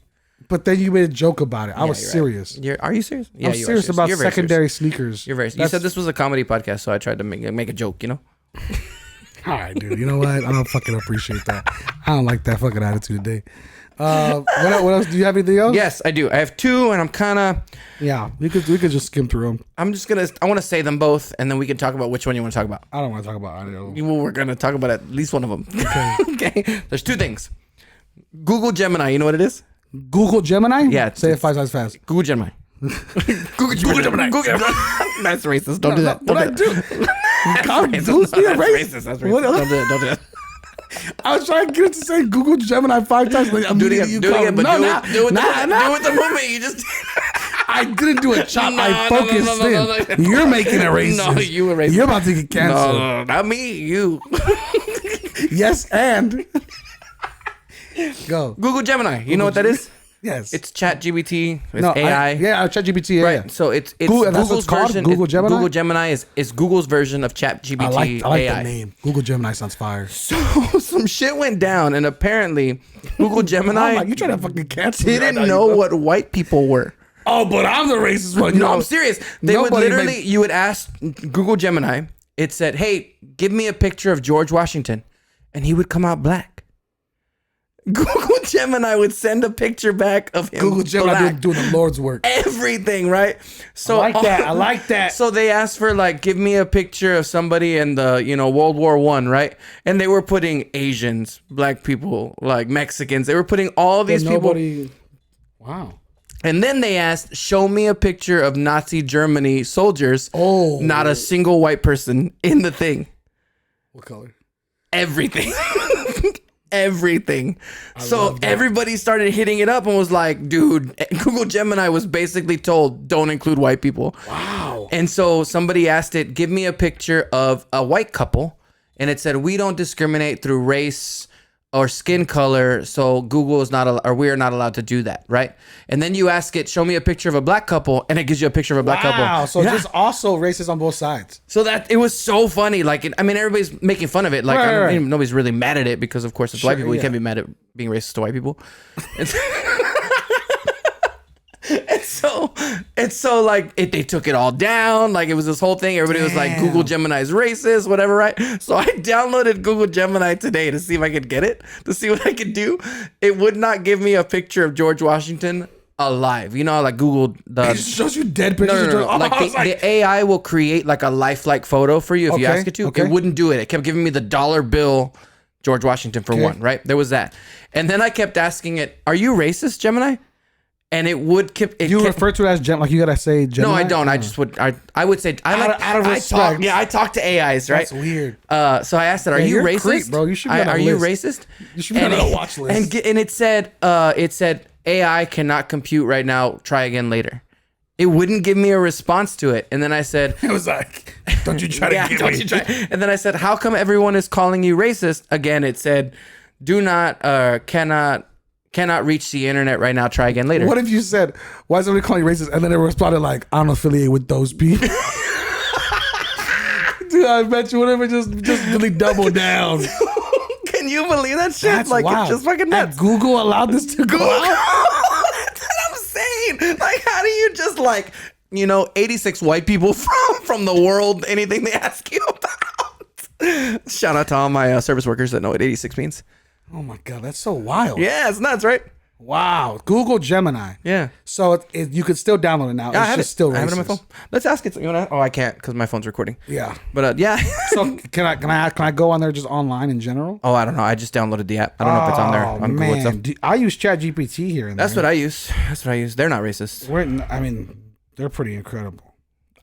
But then you made a joke about it. I was serious. Right. Are you serious? Yeah, I'm serious about secondary sneakers. You're very serious. You said this was a comedy podcast, so I tried to make a joke, All right, dude. You know what? I don't fucking appreciate that. I don't like that fucking attitude today. What else? Do you have anything else? Yes, I do. I have two, and I'm kind of... Yeah, we could just skim through them. I want to say them both, and then we can talk about which one you want to talk about. I don't want to talk about either of them. Well, we're going to talk about at least one of them. Okay. Okay. There's two things. Google Gemini. You know what it is? Google Gemini? Yeah. Say it 5 times fast. Google Gemini. Google Gemini. That's racist. Don't do that. What I do? That's racist. That's racist. Don't do it. I was trying to get it to say Google Gemini 5 times. Like, do it again. Do it the movement you just. I I didn't do a chop. I focused in. You're making it racist. No, you were racist. You're about to get canceled. No, not me. You. Yes, and go. Google Gemini. You know what that is? Yes. It's ChatGPT. It's AI. ChatGPT. Right. Yeah. So it's Google, that's what Google's it's called? version. Google Gemini? Google Gemini is Google's version of ChatGPT I like AI. the name. Google Gemini sounds fire. So some shit went down, and apparently Google Gemini I'm like, you trying to fucking cancel me didn't right now, know you know? what white people were. Oh, but I'm the racist one. No, I'm serious. They would Nobody literally, you would ask Google Gemini, it said, hey, give me a picture of George Washington. And he would come out black. Google Gemini would send a picture back of him. Google Gemini black. doing the Lord's work. Everything, right? So I like that. So they asked for like, give me a picture of somebody in the, World War I, right? And they were putting Asians, black people, like Mexicans. They were putting all these people. Wow. And then they asked, show me a picture of Nazi Germany soldiers. Oh. Not a single white person in the thing. What color? Everything. Everything. So everybody started hitting it up and was like, dude, Google Gemini was basically told, don't include white people. Wow. And so somebody asked it, give me a picture of a white couple. And it said, we don't discriminate through race or skin color. So Google is not, or we are not allowed to do that. Right. And then you ask it, show me a picture of a black couple. And it gives you a picture of a black couple. Wow. So just also racist on both sides. So that it was so funny. Like, everybody's making fun of it. Like, Right. Nobody's really mad at it because, of course, it's white people. We can't be mad at being racist to white people. And so like they took it all down. Like it was this whole thing. Everybody was like, Google Gemini is racist, whatever, right? So I downloaded Google Gemini today to see if I could get it, to see what I could do. It would not give me a picture of George Washington alive. Like Google It shows you dead pictures. No. Oh, Like the AI will create like a lifelike photo for you if you ask it to. Okay. It wouldn't do it. It kept giving me the dollar bill George Washington for one, right? There was that. And then I kept asking it, are you racist, Gemini? And it would keep. You refer to it as Gemini, like you gotta say Gemini? No, I don't. I just would. I would say out of respect. I talk to AIs, right? That's weird. So I asked it, "Are you you're a racist, creep, bro? You should be on a Are you list. racist? You should be on a watch list." And it said, AI cannot compute right now. Try again later. It wouldn't give me a response to it, and then I said, It was like, don't you try to get don't me. you try. And then I said, how come everyone is calling you racist? Again, it said, do not, cannot reach the internet right now. Try again later. What if you said, why is somebody calling you racist? And then it responded like, I'm affiliated with those people. Dude, I bet you whatever just really double down. Can you believe that shit? That's like wild. It's just fucking nuts. And Google allowed this to go out? That's what I'm saying. Like, how do you just 86 white people from the world, anything they ask you about? Shout out to all my service workers that know what 86 means. Oh my God, that's so wild. Yeah, it's nuts, right? Wow. Google Gemini. Yeah. So you could still download it now. Yeah, It's just still racist. I have it on my phone. Let's ask it. You want to? Oh, I can't because my phone's recording. Yeah. But yeah. So can I go on there just online in general? Oh, I don't know. I just downloaded the app. I don't know if it's on there on Google itself. I use ChatGPT here and there. That's what I use. They're not racist. They're pretty incredible.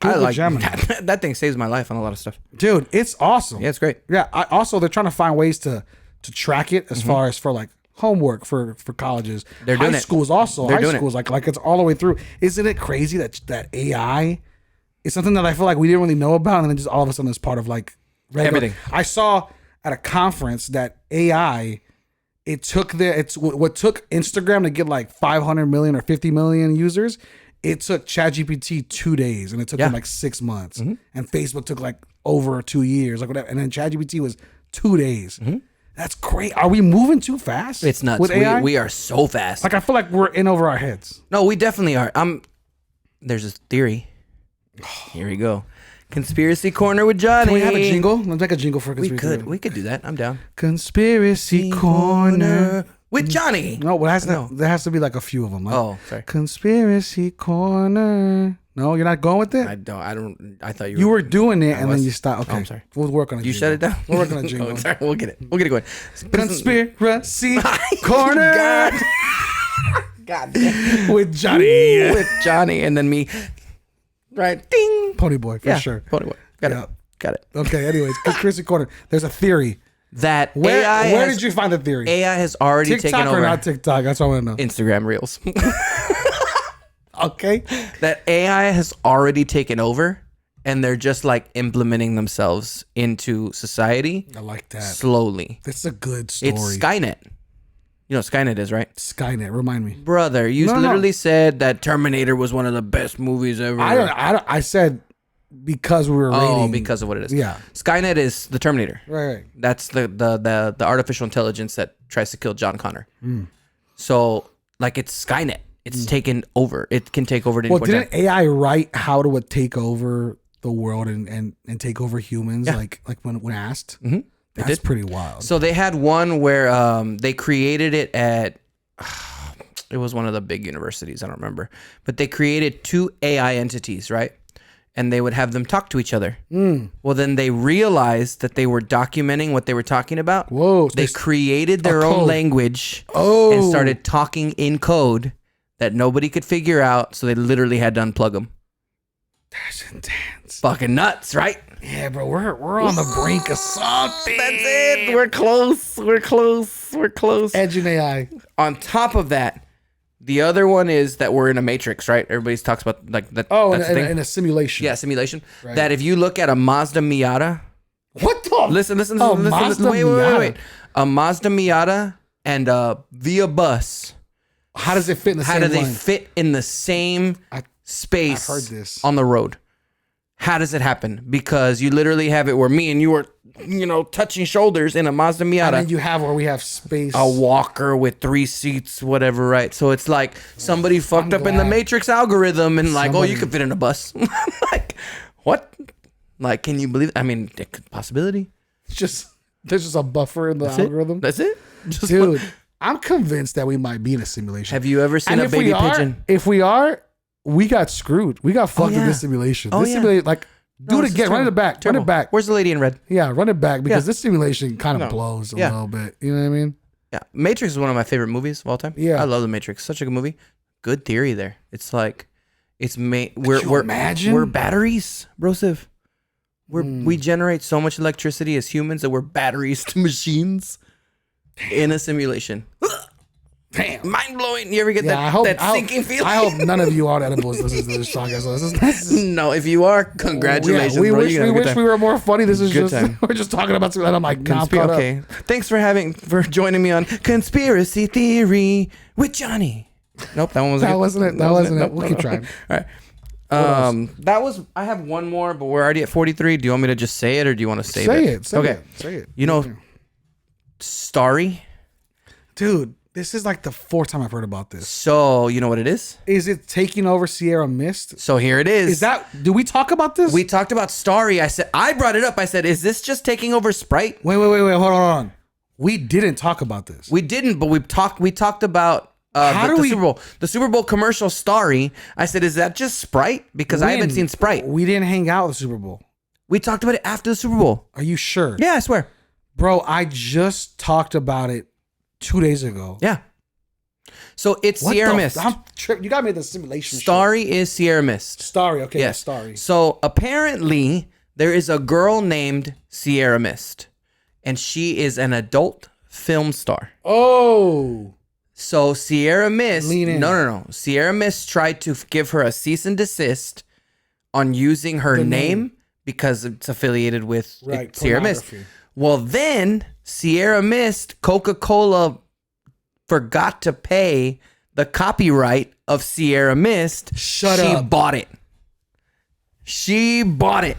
I Google like Gemini. that thing saves my life on a lot of stuff. Dude, it's awesome. Yeah, it's great. Yeah. Also, they're trying to find ways to track it as far as for like homework for colleges. They're doing high it. schools also. They're High doing it. schools like it's all the way through. Isn't it crazy that AI is something that I feel like we didn't really know about, and then just all of a sudden it's part of like regular. Everything. I saw at a conference that AI. What took Instagram to get like 500 million or 50 million users. It took ChatGPT 2 days, and it took them like 6 months. And Facebook took like over 2 years, like whatever. And then ChatGPT was 2 days. That's great. Are we moving too fast? It's nuts. With AI? We are so fast. Like I feel like we're in over our heads. No, we definitely are. There's this theory. Here we go. Conspiracy Corner with Johnny. Can we have a jingle? Let's make a jingle for conspiracy. We could do that. I'm down. Conspiracy Corner with Johnny. No, there has to be like a few of them. Like, Oh, sorry. Conspiracy Corner. No, you're not going with it? I don't. I thought You were doing it and was. then you stopped. Okay. Oh, I'm sorry. We'll work on it. You shut it down. We'll work on a jingle. Oh, sorry. We'll get it going. Conspiracy Corner. God damn. With Johnny. With Johnny and then me. Right. Ding. Pony Boy, for sure. Pony Boy. Got Yeah. it. Got it. Okay, anyways, Conspiracy Corner. There's a theory. That Where did you find the theory? AI has already TikTok taken or over not TikTok? That's what I want to know. Instagram Reels. Okay. That AI has already taken over, and they're just like implementing themselves into society. I like that. Slowly. That's a good story. It's Skynet. You know what Skynet is, right? Skynet. Remind me. Brother, you literally said that Terminator was one of the best movies ever. I said because we were rating. Oh, because of what it is. Yeah. Skynet is the Terminator. Right. That's the artificial intelligence that tries to kill John Connor. So, like, it's Skynet. It's taken over. It can take over. Well, didn't AI write how to take over the world and take over humans? Yeah. Like when asked. Mm-hmm. That's pretty wild. So they had one where they created it at. It was one of the big universities. I don't remember, but they created 2 AI entities, right? And they would have them talk to each other. Well, then they realized that they were documenting what they were talking about. Whoa! They created their own language and started talking in code that nobody could figure out. So they literally had to unplug them. That's intense. Fucking nuts, right? Yeah, bro. We're on the brink of something. That's it. We're close. We're close. We're close. Edge in AI. On top of that, the other one is that we're in a matrix, right? Everybody talks about like that. Oh, that's the thing. in a simulation. Yeah, simulation. Right. That if you look at a Mazda Miata. What the? Listen. Mazda Wait. A Mazda Miata and a Via bus. How does it fit in the same How do they line? fit in the same space I've heard this. on the road? How does it happen? Because you literally have it where me and you are, touching shoulders in a Mazda Miata. And then you have where we have space. A walker with 3 seats, whatever, right? So it's like somebody fucked up in the Matrix algorithm and you could fit in a bus. Like, what? Like, can you believe it? I mean, possibility. There's just a buffer in the algorithm. That's it? Dude, I'm convinced that we might be in a simulation. Have you ever seen a baby pigeon? If we are, we got screwed. We got fucked in this simulation. Simulation, do it again. Run it back. Terrible. Run it back. Where's the lady in red? Yeah, run it back because this simulation kind of blows a little bit. You know what I mean? Yeah. Matrix is one of my favorite movies of all time. Yeah. I love The Matrix. Such a good movie. Good theory there. It's like, we're imagine? We're batteries, brosiv. We generate so much electricity as humans that we're batteries to machines in a simulation. Damn. Mind blowing. You ever get that sinking feeling? I hope none of you on edibles listen to this podcast. No, if you are, congratulations. We bro. wish we were more funny. This is Good just time. we're just talking about something. I'm like, okay. Thanks for joining me on Conspiracy Theory with Johnny. Nope, that one wasn't. That wasn't it. That wasn't it. We'll keep trying. All right. That was. I have one more, but we're already at 43. Do you want me to just say it, or do you want to save it? Say it. You know, Starry. Dude, this is like the 4th time I've heard about this. So you know what it is? Is it taking over Sierra Mist? So here it is. Is that? Do we talk about this? We talked about Starry. I brought it up. I said, "Is this just taking over Sprite?" Wait. Hold on. We didn't talk about this. We didn't, but we talked about the Super Bowl commercial Starry. I said, "Is that just Sprite?" Because I haven't seen Sprite. We didn't hang out at the Super Bowl. We talked about it after the Super Bowl. Are you sure? Yeah, I swear. Bro, I just talked about it 2 days ago. Yeah. So it's Sierra Mist. You got me the simulation. Starry is Sierra Mist. Starry, okay. Yes. Starry. So apparently there is a girl named Sierra Mist, and she is an adult film star. Oh. So Sierra Mist, Lean in. no. Sierra Mist tried to give her a cease and desist on using her name because it's affiliated with Sierra Mist. Well, then Sierra Mist, Coca-Cola forgot to pay the copyright of Sierra Mist. She bought it. She bought it.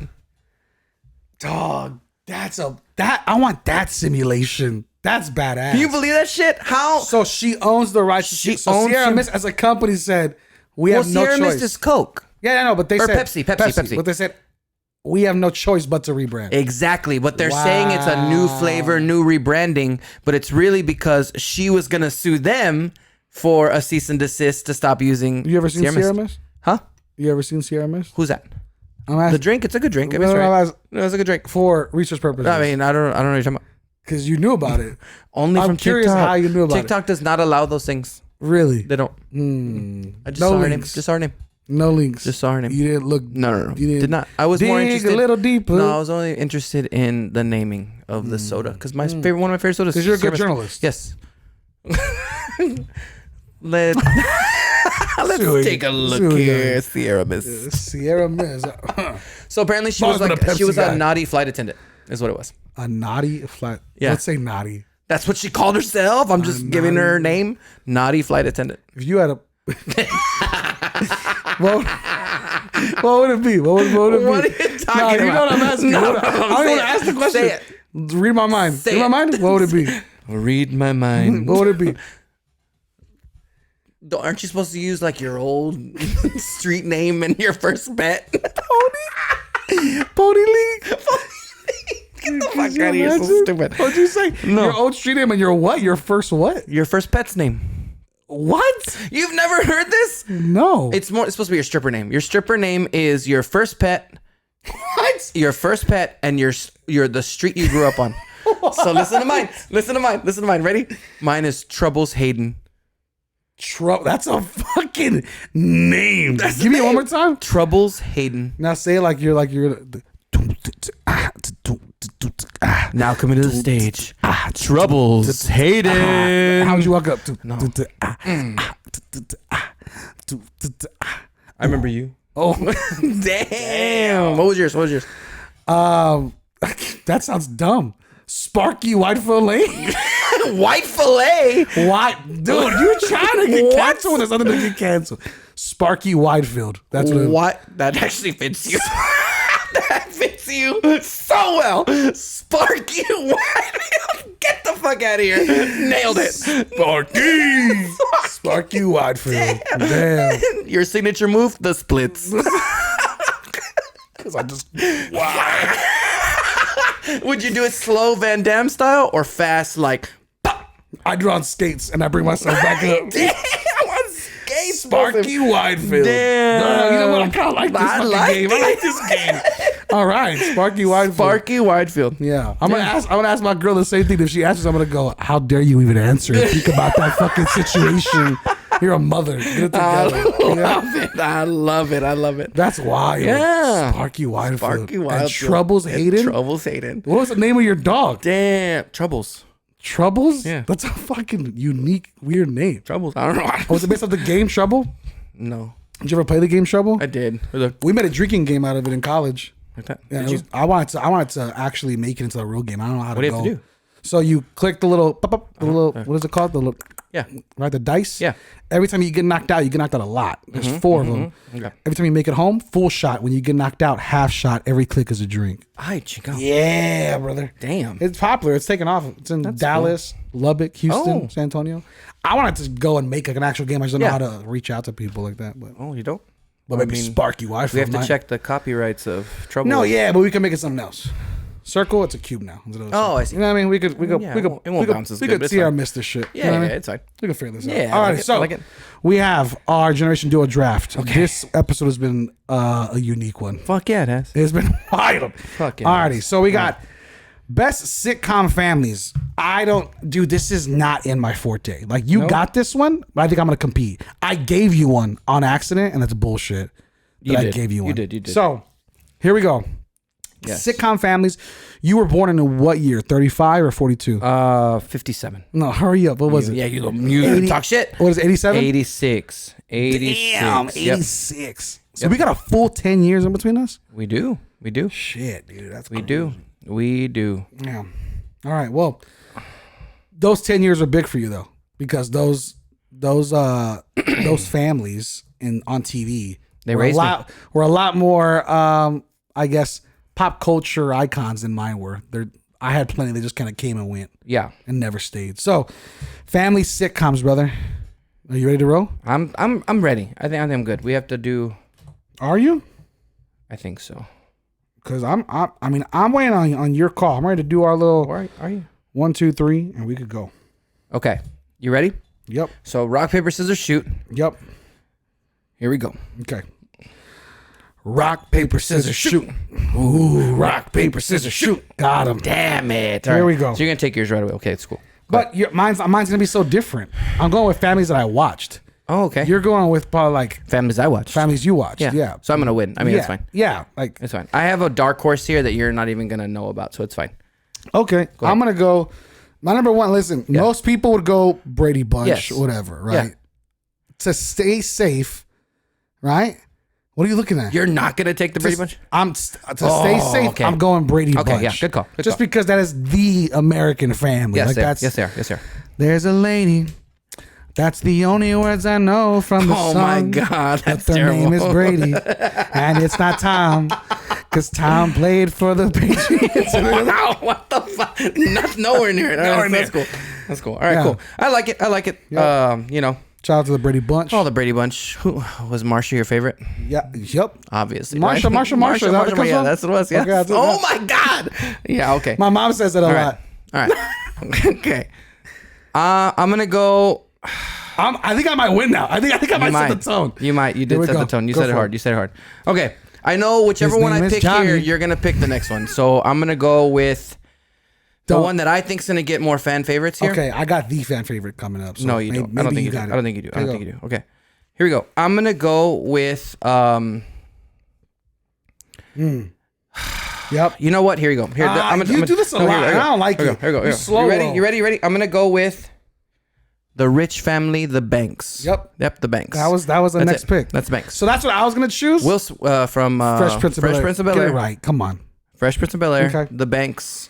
Dog, I want that simulation. That's badass. Can you believe that shit? How? So she owns the rights. So Sierra Mist as a company said, we have no Sierra choice. Mist is Coke. Yeah, I know, but they said Pepsi. But they said we have no choice but to rebrand. Exactly. But they're saying it's a new flavor, new rebranding, but it's really because she was going to sue them for a cease and desist to stop using You ever seen Sierra Mist? Huh? You ever seen Sierra Mist? Who's that? The drink? It's a good drink. It's a good drink. For research purposes. I mean, I don't know what you're talking about. Because you knew about it. Only I'm from curious TikTok. how you knew about TikTok does not allow those things. Really? They don't. I just No saw her name. links. Just saw her name. No links. Just saw her name. You didn't look. No. You Did not. I was more interested. a little deeper. No, I was only interested in the naming of the soda because one of my favorite sodas. Because you're a good journalist. Yes. Let's take a look here. Sierra Miss. Sierra Miss. So apparently she Mom's was been a Pepsi a guy. naughty flight attendant. Is what it was. A naughty flight. Yeah. Let's say naughty. That's what she called herself. I'm just giving her name. Naughty flight attendant. If you had a what would it be? What would it be? What are you talking about? You know what I'm asking. No, I don't want to ask the question. Say it. Read my mind. Say Read my it. mind. What would it be? Read my mind. What would it be? Aren't you supposed to use like your old street name and your first pet? Pony League. Get the fuck out of here. So stupid. What'd you say? No. Your old street name and your what? Your first what? Your first pet's name. What? You've never heard this? No. It's supposed to be your stripper name. Your stripper name is your first pet. What? Your first pet and your the street you grew up on. So listen to mine. Listen to mine. Ready? Mine is Troubles Hayden. That's a fucking name. Give me it one more time. Troubles Hayden. Now say it like you're Now coming to the stage. Troubles Hayden. How would you walk up? I remember you. Oh, Damn. What was yours? that sounds dumb. Sparky Widefield Lane. White fillet. What, dude? You're trying to get canceled when there's nothing to get canceled. Sparky Widefield. That's what. What? That actually fits you. That fits you so well. Sparky Widefield. Get the fuck out of here. Nailed it. Sparky Widefield. Damn. Your signature move, the splits. Because I just wow. Would you do it slow Van Damme style or fast like pop? I draw on skates and I bring myself back up. Damn, on skates. Sparky Widefield. Damn. You know what? I kind of like this fucking game. I like this game. All right, Sparky Widefield. Sparky Widefield. Yeah, I'm gonna ask my girl the same thing. If she asks, I'm gonna go, "How dare you even answer and think about that fucking situation? You're a mother. Get it together." I love it. That's wild. Yeah. Sparky Widefield. Sparky Widefield. And Troubles Hayden. Troubles Hayden. What was the name of your dog? Damn. Troubles. Troubles. Yeah. That's a fucking unique, weird name. Troubles. I don't know. Was it based off the game Trouble? No. Did you ever play the game Trouble? I did. We made a drinking game out of it in college. Like that. Yeah, Did you? I wanted to actually make it into a real game. I don't know how What to do you go. have to do? So you click the little, what is it called? The little, Yeah. right, the dice. Yeah. Every time you get knocked out, you get knocked out a lot. There's 4 of them. Okay. Every time you make it home, full shot. When you get knocked out, half shot. Every click is a drink. Ay, chico. Yeah, brother. Damn. It's popular. It's taken off. It's in Dallas, Lubbock, Houston, Oh. San Antonio. I wanted to go and make like an actual game. I just don't know Yeah. how to reach out to people like that. But Oh, you don't? maybe Sparky Wi-Fi. We have to check the copyrights of Trouble. No, yeah, but we can make it something else. Circle, it's a cube now. Oh, I see. You know what I mean? We could Yeah, it won't bounce as good, but it's see our fine. miss this shit. Yeah, You know what I yeah, mean? it's fine. We can figure this Yeah, out. I All like right, it. so I like it. we have our Generation Duo draft. Okay. This episode has been a unique one. Fuck yeah, it has. It's been wild. Fuck yeah. Alrighty, so we got best sitcom families. Dude, this is not in my forte. Like, you got this one, but I think I'm gonna compete. I gave you one on accident, and that's bullshit. You I did. gave you one. You did. So, here we go. Yes. Sitcom families. You were born in what year? 35 or 42? 57. No, hurry up. What was it? Yeah, you talk shit. What is it, 87? 86. 86. Damn, Yep. 86. So we got a full 10 years in between us? We do. Shit, dude. That's We crazy. do. We do. Yeah. All right. Well, those 10 years are big for you though, because those families on TV They were raised me. were a lot more I guess pop culture icons than mine were. I had plenty that just kind of came and went Yeah. and never stayed. So, family sitcoms, brother. Are you ready to roll? I'm ready. I think I'm good. We have to do. Are you? I think so. Because I'm waiting on your call. I'm ready to do our little Are you? 1, 2, 3, and we could go. Okay. You ready? Yep. So rock paper scissors shoot. Yep. Here we go. Okay. Rock, paper, scissors, shoot. Ooh, rock, paper, scissors, shoot. Got him. Damn it! Here we go. So you're gonna take yours right away. Okay, it's cool. But mine's gonna be so different. I'm going with families that I watched. Oh, okay. You're going with probably like Families I watched. families you watched. Yeah. Yeah. So I'm gonna win. I mean, yeah. it's fine. Yeah. Like, It's fine. I have a dark horse here that you're not even gonna know about, so it's fine. okay, I'm gonna go. My number one. Listen, most people would go Brady Bunch, Yes. whatever, right? Yeah. to stay safe, right? What are you looking at? You're not gonna take the Brady Bunch? Stay safe. Okay. I'm going Brady Bunch. Okay, yeah, good call. Just because that is the American family. Yes, like that's yes, they are. Yes, they are. There's a lady. That's the only words I know from the song. Oh my God, that's but their terrible. name is Brady, and it's not Tom, because Tom played for the Patriots. Wow, what the fuck? That's nowhere near it. All right, that's cool. That's cool. All right, Yeah. cool. I like it. Yep. You know, Shout out to the Brady Bunch. all the Brady Bunch. Who was Marsha your favorite? Yeah. Yep. Obviously. Marsha. right? Is that what it comes Yeah, from? that's what it was. Yeah. Okay, I'll do Oh that. my God. Yeah. Okay. My mom says it a All lot. right. All right. Okay. I'm gonna go. I think I might win now. I think I might set the tone. You might. You Here did we set go. the tone. You Go said it for hard. it. You said it hard. Okay. I know whichever His one I name is pick Johnny. here, you're gonna pick the next one. So I'm gonna go with the Don't- one that I think's gonna get more fan favorites here. Okay, I got the fan favorite coming up. So No, you don't. I don't think you do. got it. I don't think you do. I Here don't you think you do. Okay. Here we go. I'm gonna go with Yep. you know what? Here you go. Here, I'm gonna, you I'm gonna, do this a no, lot, here we and go. I don't like Here we it. go. Here we go. You Here we go. slow You ready? roll. You ready? You ready? I'm gonna go with the rich family, the Banks. Yep. Yep. The Banks. That was the That's next it. pick. That's Banks. So that's what I was gonna choose. Will from Fresh Prince of Bel-Air. Bel-Air. Get it right. Come on. Fresh Prince of Bel-Air. Okay. The Banks.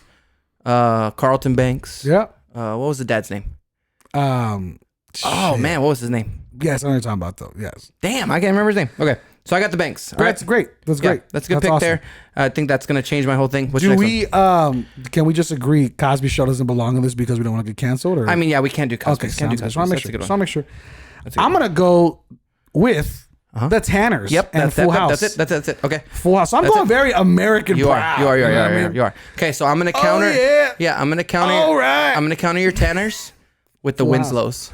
Carlton Banks. Yep. What was the dad's name? Oh Oh man, what was his name? Yes, I know what you're talking about though. Yes. Damn, I can't remember his name. Okay, so I got the Banks. All That's right. great. That's Yeah, great. that's a good pick awesome. there. I think that's gonna change my whole thing. What's Do your next we can we just agree Cosby Show doesn't belong in this because we don't want to get canceled? Or one? I mean, yeah, we can't do Cosby. okay, Can't do sounds Cosby. good. So I'll make That's a sure. good So I'll one. make sure. That's a good I'm one. gonna go with the Tanners. Yep, and that's Full it. House. That's it. Okay. Full House. So I'm That's going it. very American. You are. proud, You are. You are. know You what I are. mean? You are. Okay, so I'm gonna counter. yeah. Yeah, I'm gonna counter. All right. I'm gonna counter your Tanners with the Full House. Winslows.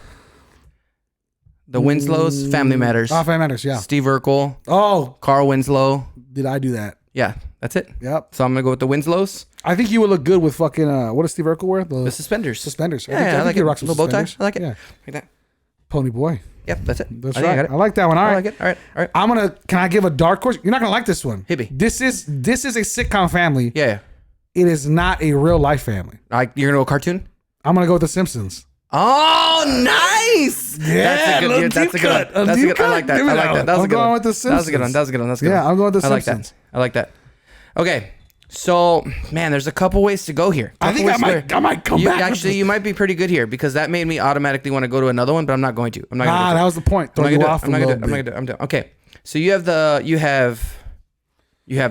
The Winslows, Family Matters. Oh, Family Matters. Yeah. Steve Urkel, Oh, Carl Winslow. did I do that? Yeah, that's it. Yep. So I'm gonna go with the Winslows. I think you would look good with fucking what does Steve Urkel wear? The suspenders. Suspenders. Yeah, I like he it. rocks some Little bow tie. suspenders. I like it. Yeah. Like that. Pony boy. Yep, that's it. That's I think I right. got it. I like that one. All I right. like it. All right. All right. Can I give a dark horse? You're not gonna like this one. Hit me. This is a sitcom family. Yeah. It is not a real life family. You're gonna go cartoon? I'm gonna go with the Simpsons. Oh, nice! Yeah, that's a little good. That's a deep good. cut. One. A That's a deep good. I cut. like that. Give me I like that that. one. That was I'm a good going one. with the That was a good one. Simpsons. That was a good one. That's a good. Yeah, one. I'm going with the I like Simpsons. that. I like that. Okay, so man, there's a couple ways to go here. I think I might come back. Actually, you might be pretty good here because that made me automatically want to go to another one, but I'm not going to. I'm not. Gonna go That was the point. Throw I'm you not gonna off do it. a I'm not little gonna do it. bit. I'm done. Okay, so you have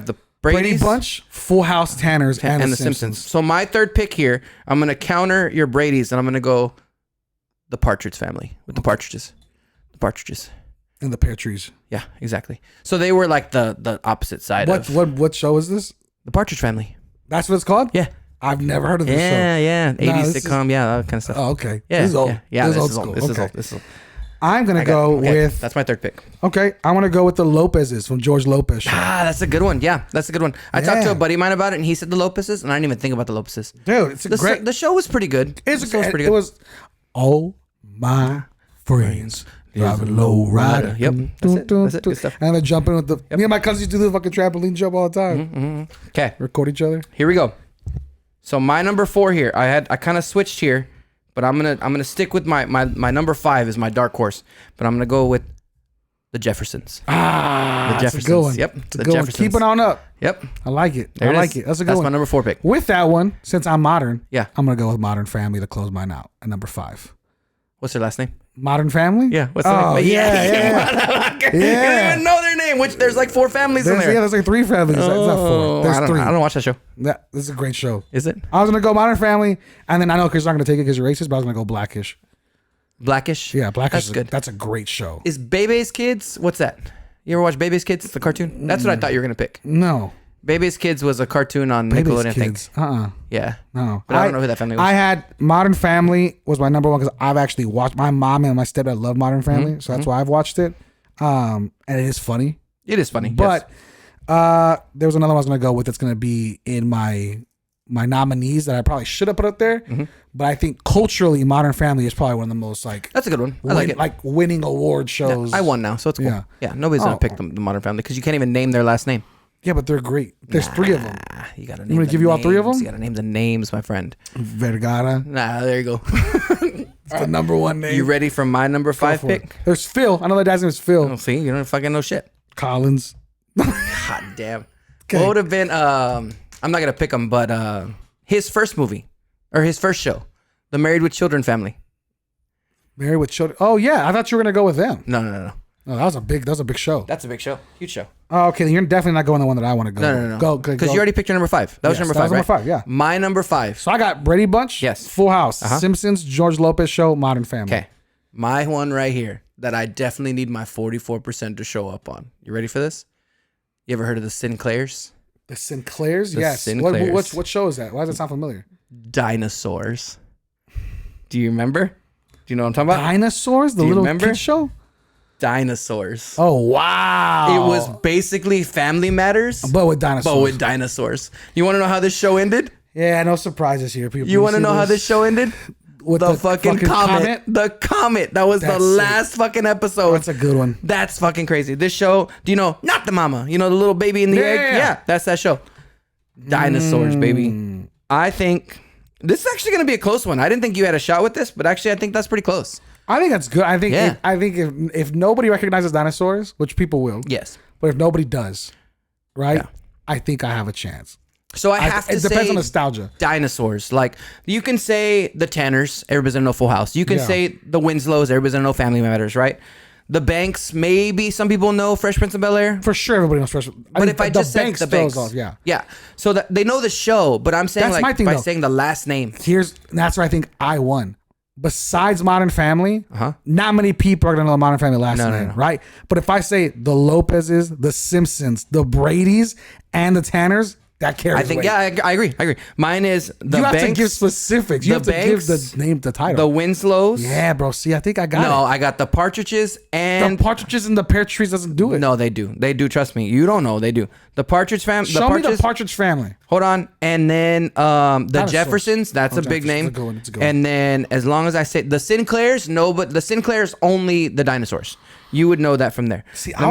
the Brady Brady's Bunch, Full House, Tanners, and and the Simpsons. So my third pick here, I'm gonna counter your Brady's, and I'm gonna go the Partridge Family with the Partridges. The Partridges. And the pear trees. Yeah, exactly. So they were like the opposite side of What show is this? the Partridge Family. That's what it's called? Yeah. I've never heard of this Yeah, show. yeah. 80s this is- sitcom, yeah, that kind of stuff. Oh, okay. Yeah, This is old. yeah. This is This old is old. school. This is Okay. old. This is old. I'm gonna go with That's my third pick. okay. I want to go with the Lopez's from George Lopez show. Ah, that's a good one. Yeah, that's a good one. I talked to Yeah. a buddy of mine about it, and he said the Lopez's, and I didn't even think about the Lopez's. Dude, it's a great. The show was pretty good. It's the a show was great. pretty It good. was. Oh my friends, driving low rider. Yep, that's it. That's it. Good stuff. And they're jumping with the. Me and my cousins used to do the fucking trampoline jump all the time. Okay, Record each other. here we go. So my number 4 here, I kind of switched here, but I'm gonna stick with my number 5 is my dark horse, but I'm gonna go with the Jeffersons. The Jeffersons. That's a good one. Yep, It's a the good one. Jeffersons. Keep it on up. Yep, I like it. there I it like is. it. That's a good That's one. my number 4 pick. With that one, since I'm modern, Yeah. I'm gonna go with Modern Family to close mine out at number 5. What's their last name? Modern Family? Yeah. What's the Oh, name? yeah. You don't even know their name. Which there's like 4 families in there. There's like 3 families. It's not 4. There's I 3. don't watch that show. This is a great show. Is it I was gonna go Modern Family, and then I know Chris is not gonna take it because you're racist, but I was gonna go Blackish. Blackish? Yeah, Blackish. That's good. That's a great show. Is Bebe's Kids? What's that? You ever watch Bebe's Kids? It's the cartoon. That's what I thought you were gonna pick. No, Bebe's Kids was a cartoon on Baby's Nickelodeon. I think. Kids. Yeah. No, But I don't know who that family was. I had Modern Family was my number one because I've actually watched. My mom and my stepdad love Modern Family, so that's why I've watched it. And it is funny. It is funny. But there was another one I was gonna go with that's gonna be in my nominees that I probably should have put up there. But I think culturally, Modern Family is probably one of the most that's a good one. I like it. like winning award shows. I won now, so it's cool. Yeah. Yeah. Nobody's gonna pick the Modern Family because you can't even name their last name. Yeah, but they're great. There's 3 of them. You gotta. You want me to give you all 3 of them? You gotta name the names, my friend. Vergara, Nah, there you go. It's the number one name. You ready for my number 5 pick? There's Phil. I know that guy's name is Phil. Oh, see, you don't fucking know shit. Collins. God damn. What would have been? I'm not gonna pick him, but his first movie or his first show, The Married with Children family. Married with Children. Oh yeah, I thought you were gonna go with them. No. Oh, that was a big show. That's a big show. Huge show. Oh, okay, then you're definitely not going the one that I want to go. No. Go. Because you already picked your number 5. That was your number 5, that was right? number 5, yeah. My number 5. So I got Brady Bunch. Yes. Full House. Simpsons. George Lopez Show. Modern Family. Okay. My one right here that I definitely need my 44% to show up on. You ready for this? You ever heard of the Sinclairs? The Sinclairs? The Yes. Sinclairs. What show is that? Why does it sound familiar? Dinosaurs. Do you remember? Do you know what I'm talking about? Dinosaurs? The little kid show? Dinosaurs. Oh, wow. It was basically Family Matters, But with dinosaurs. You want to know how this show ended? Yeah, no surprises here, people. You want to know how this show ended? With the fucking comet. The comet. That was the last fucking episode. That's a good one. That's fucking crazy. This show, do you know, not the mama, you know, the little baby in the egg? Yeah, that's that show. Dinosaurs, baby. I think this is actually going to be a close one. I didn't think you had a shot with this, but actually I think that's pretty close. I think that's good. I think if nobody recognizes dinosaurs, which people will. Yes. But if nobody does, right? I think I have a chance. So I have to say, it depends on nostalgia. Dinosaurs. Like, you can say the Tanners, everybody's gonna know Full House. You can say the Winslows, everybody's gonna know Family Matters, right? The Banks, maybe some people know Fresh Prince of Bel-Air. For sure, everybody knows Fresh. But if I just said the Banks, off, yeah. So that they know the show, but I'm saying that's like my thing, by though. saying the last name. That's where I think I won. Besides Modern Family, not many people are gonna know the Modern Family last name, right? But if I say the Lopez's, the Simpsons, the Brady's, and the Tanners, that carries. I think weight. yeah, I agree. Mine is the You have Banks, to give specifics. You have to give the name, the title. The Winslows. Yeah, bro. See, I think I got it. No, I got the Partridges and the Partridges and the Pear Trees doesn't do it. No, they do. They do. Trust me. You don't know. They do. The Partridge family. Show me the Partridge Family. Hold on, and then the Jeffersons. That's a big name. It's a good one. And then as long as I say the Sinclairs, no, but the Sinclairs only the dinosaurs. You would know that from there. See, I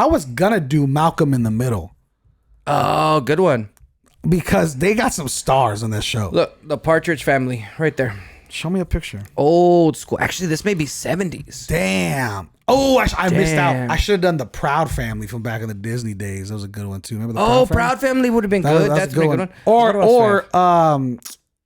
was gonna do Malcolm in the Middle. Oh, good one. Because they got some stars on this show. Look, the Partridge Family, right there. Show me a picture. Old school. Actually, this may be 70s. Damn. Oh, I missed out. I should have done the Proud Family from back in the Disney days. That was a good one too. Remember the Proud Family would have been good. That's a good one. Or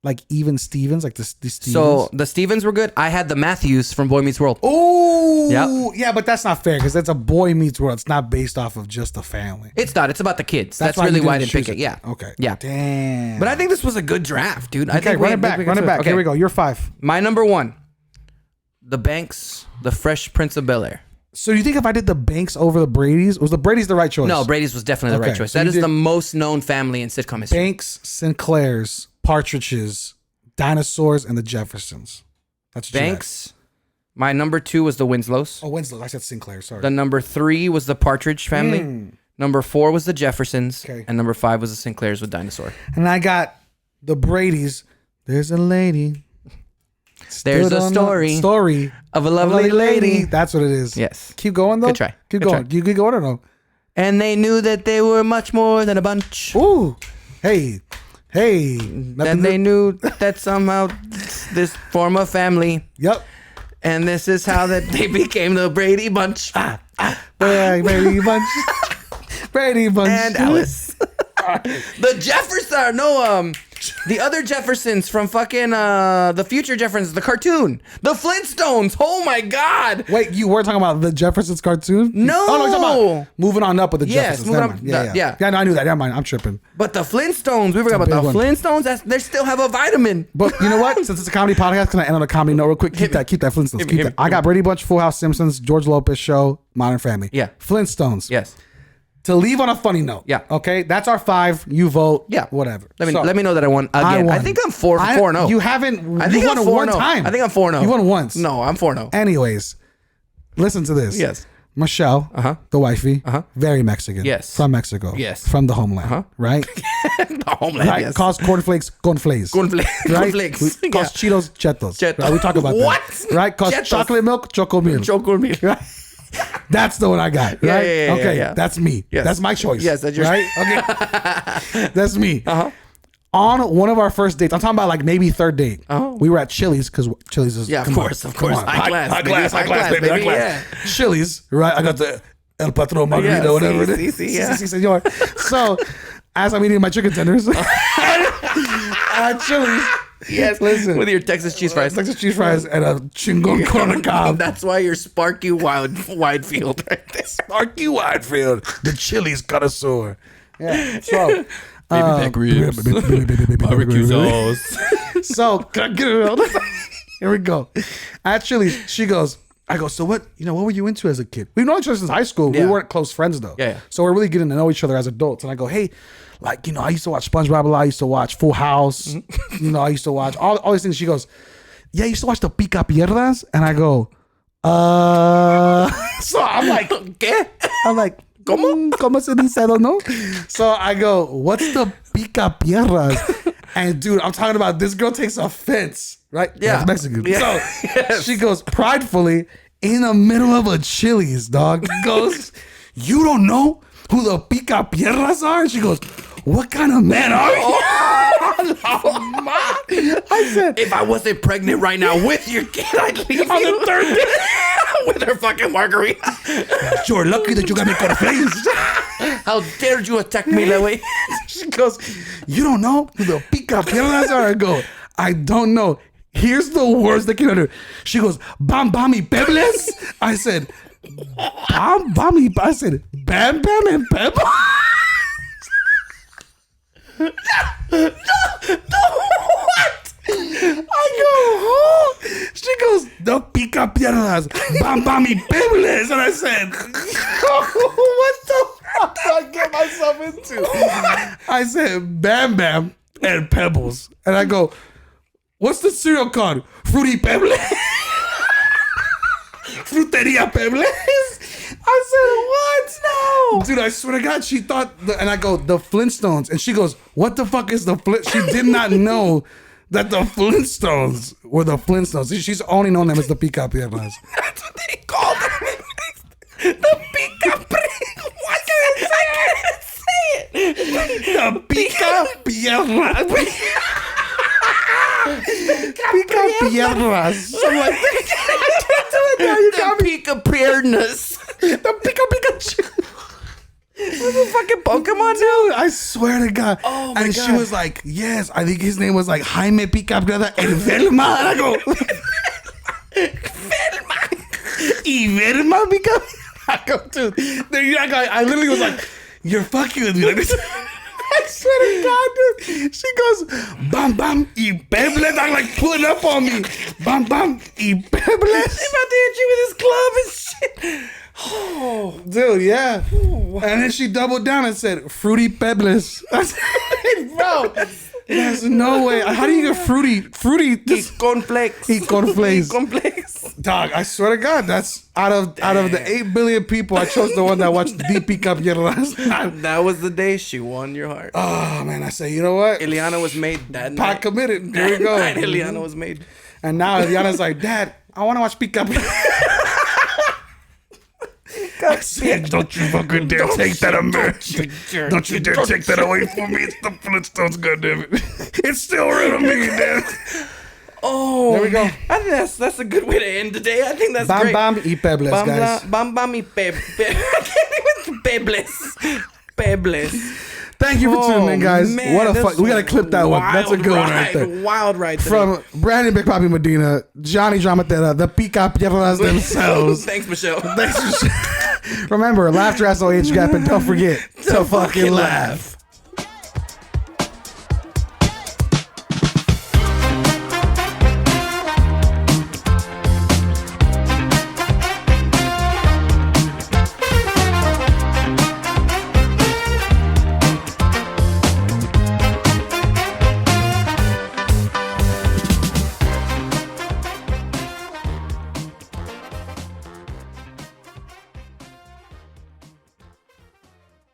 like Even Stevens, like the Stevens. So the Stevens were good. I had the Matthews from Boy Meets World. Oh, yeah, but that's not fair because that's a Boy Meets World. It's not based off of just a family. It's not. It's about the kids. That's really why I didn't pick it. Yeah. Okay. Yeah. Damn. But I think this was a good draft, dude. I Okay, think run it back. Okay. Here we go. You're 5. My number 1, the Banks, the Fresh Prince of Bel-Air. So you think if I did the Banks over the Brady's, was the Brady's the right choice? No, Brady's was definitely the right choice. So that is the most known family in sitcom history. Banks, Sinclairs, Partridges, Dinosaurs, and the Jeffersons. That's Banks. My number 2 was the Winslows. Oh, Winslow. I said Sinclair. Sorry. The number 3 was the Partridge Family. Number 4 was the Jeffersons. Okay. And number 5 was the Sinclairs with Dinosaur. And I got the Brady's. There's a lady. There's a story of a lovely lady. That's what it is. Yes. Keep going though. Good try. Keep going. You keep going or no? And they knew that they were much more than a bunch. Ooh. Hey. Then they knew that somehow this form of family. Yep. And this is how that they became the Brady Bunch. Brady Bunch. Brady Bunch. And Alice. The Jeffersons. The other Jeffersons from fucking the future Jeffersons, the cartoon. The Flintstones. Oh my God. Wait, you were talking about the Jeffersons cartoon? No. Oh, no, you're talking about moving on up with the Yes, Jeffersons. moving Never up. mind. Yeah. Yeah, no, I knew that. Never mind. I'm tripping. But the Flintstones, we forgot about the Flintstones. They still have a vitamin. But you know what? Since it's a comedy podcast, can I end on a comedy note real quick? Keep that Flintstones. Keep that. I got Brady Bunch, Full House, Simpsons, George Lopez Show, Modern Family. Yeah. Flintstones. Yes. To leave on a funny note. Yeah. Okay. That's our 5. You vote. Yeah. Whatever. Let me know that I won again. I think I'm 4-0. You haven't. I think you I'm won 4-0. one time. I think I'm 4-0. You won once. No, I'm 4-0. Anyways, listen to this. Yes. Michelle, the wifey, very Mexican. Yes. From Mexico. Yes. From the homeland. Right? The homeland. Right. Yes. Calls cornflakes cornflakes. Cornflakes. Right? Cornflakes. Calls Cheetos Chetos. Right? We talk about that. What? Right? Calls Chetos. chocolate milk Choco milk. Choco milk. Right? That's the one I got. Right? Yeah. Okay. That's me. Yes. That's my choice. Yes, that's your right. Okay. That's me. On one of our first dates, I'm talking about like maybe third date. Oh. We were at Chili's because Chili's is Of course. Come on. High class, baby, high class. Yeah. Chili's, right? I got the El Patron Margarita, whatever it is. Sí, yeah. Sí, senor. So, as I'm eating my chicken tenders at Chili's. Yes, listen. with your Texas cheese fries. Texas cheese fries and a chingon corn cob. That's why you're Sparky Widefield right there. Sparky Widefield, the Chili's connoisseur. Yeah. So, Baby back ribs, barbecue sauce. So, can I get it out? Here we go. At Chili's, she goes, I go, so what were you into as a kid? We've known each other since high school. Yeah. We weren't close friends though. Yeah. So we're really getting to know each other as adults. And I go, hey, like, I used to watch SpongeBob a lot. I used to watch Full House. I used to watch all these things. She goes, yeah, I used to watch the Pica Pierdas. And I go, so I'm like, ¿Qué? I'm like, ¿Cómo se dice? I don't know. So I go, what's the Pica Pierdas? And dude, I'm talking about this girl takes offense, right? Yeah. That's Mexican. Yeah. So Yes. she goes pridefully in the middle of a Chili's, dog. Goes, you don't know who the Pica Pierdas are? And she goes, what kind of man are you? I said, If I wasn't pregnant right now with your kid, I'd leave on you the third day. with her fucking margarita. You're lucky that you got me cornflakes. How dare you attack me that way? She goes, you don't know who the Pica Pierdas are? I go, I don't know. Here's the words that came out of her. She goes, Bam Bam y Pebles? I said, Bam Bam y I said, Bam Bam and Pebbles? What? I go, who? She goes, the Pica Pierdas, Bam Bam y Pebles. And I said, what the fuck did I get myself into? I said, Bam Bam and Pebbles. And I go, what's the cereal called? Fruity Pebbles? Fruteria Pebbles? I said, what? No. Dude, I swear to God, she thought, and I go, the Flintstones. And she goes, what the fuck is the Flint? She did not know that the Flintstones were the Flintstones. She's only known them as the Pica Pierdas. That's what they call them. The Pica What? I can't say it. The Pica Pierdas. Pica Pierdas. Something like that. The Pica Piernas. The Pica Pikachu. What's a fucking Pokemon, Dude, I swear to God. Oh my and God. she was like, yes, I think his name was like Jaime Pica Pierda and Velma. And I go, Velma. Y Velma Pica. I go, dude. I literally was like, you're fucking with me. Like this. I swear to God, dude. She goes, Bam Bam y Pebles. I'm like pulling up on me. Bam Bam y Pebles. He's about to hit you with his glove and shit. Oh, dude, yeah. And then she doubled down and said, Fruity Pebbles. I said, bro, there's no way. How do you get fruity? Y cornflakes. Y cornflakes. Cornflakes. Dog, I swear to God, that's out of the 8 billion people, I chose the one that watched the Pica Pierda last night. That was the day she won your heart. Oh, man, I say, you know what? Ileana was made that Pot night. committed. There we go. That night, Ileana was made. And now Ileana's like, Dad, I want to watch Pica Pierda. I said, don't you fucking dare take that Don't you dare take that away from me. It's the Flintstones, goddammit. It's still real to me, Dad. Oh, There we go. I think that's a good way to end the day. I think that's Bam great. Bam y Pebles, guys. Bam Bam y I can't even Pebles. Pebles. Thank you for tuning in, guys. Man, What a this fuck. We got to clip that one. That's a good one right there. Wild ride. Today. From Brandon Big Papi Medina, Johnny Dramatera, the Pica Pierdas themselves. Thanks, Michelle. Thanks for Remember, laughter has no age gap, and don't forget to fucking laugh.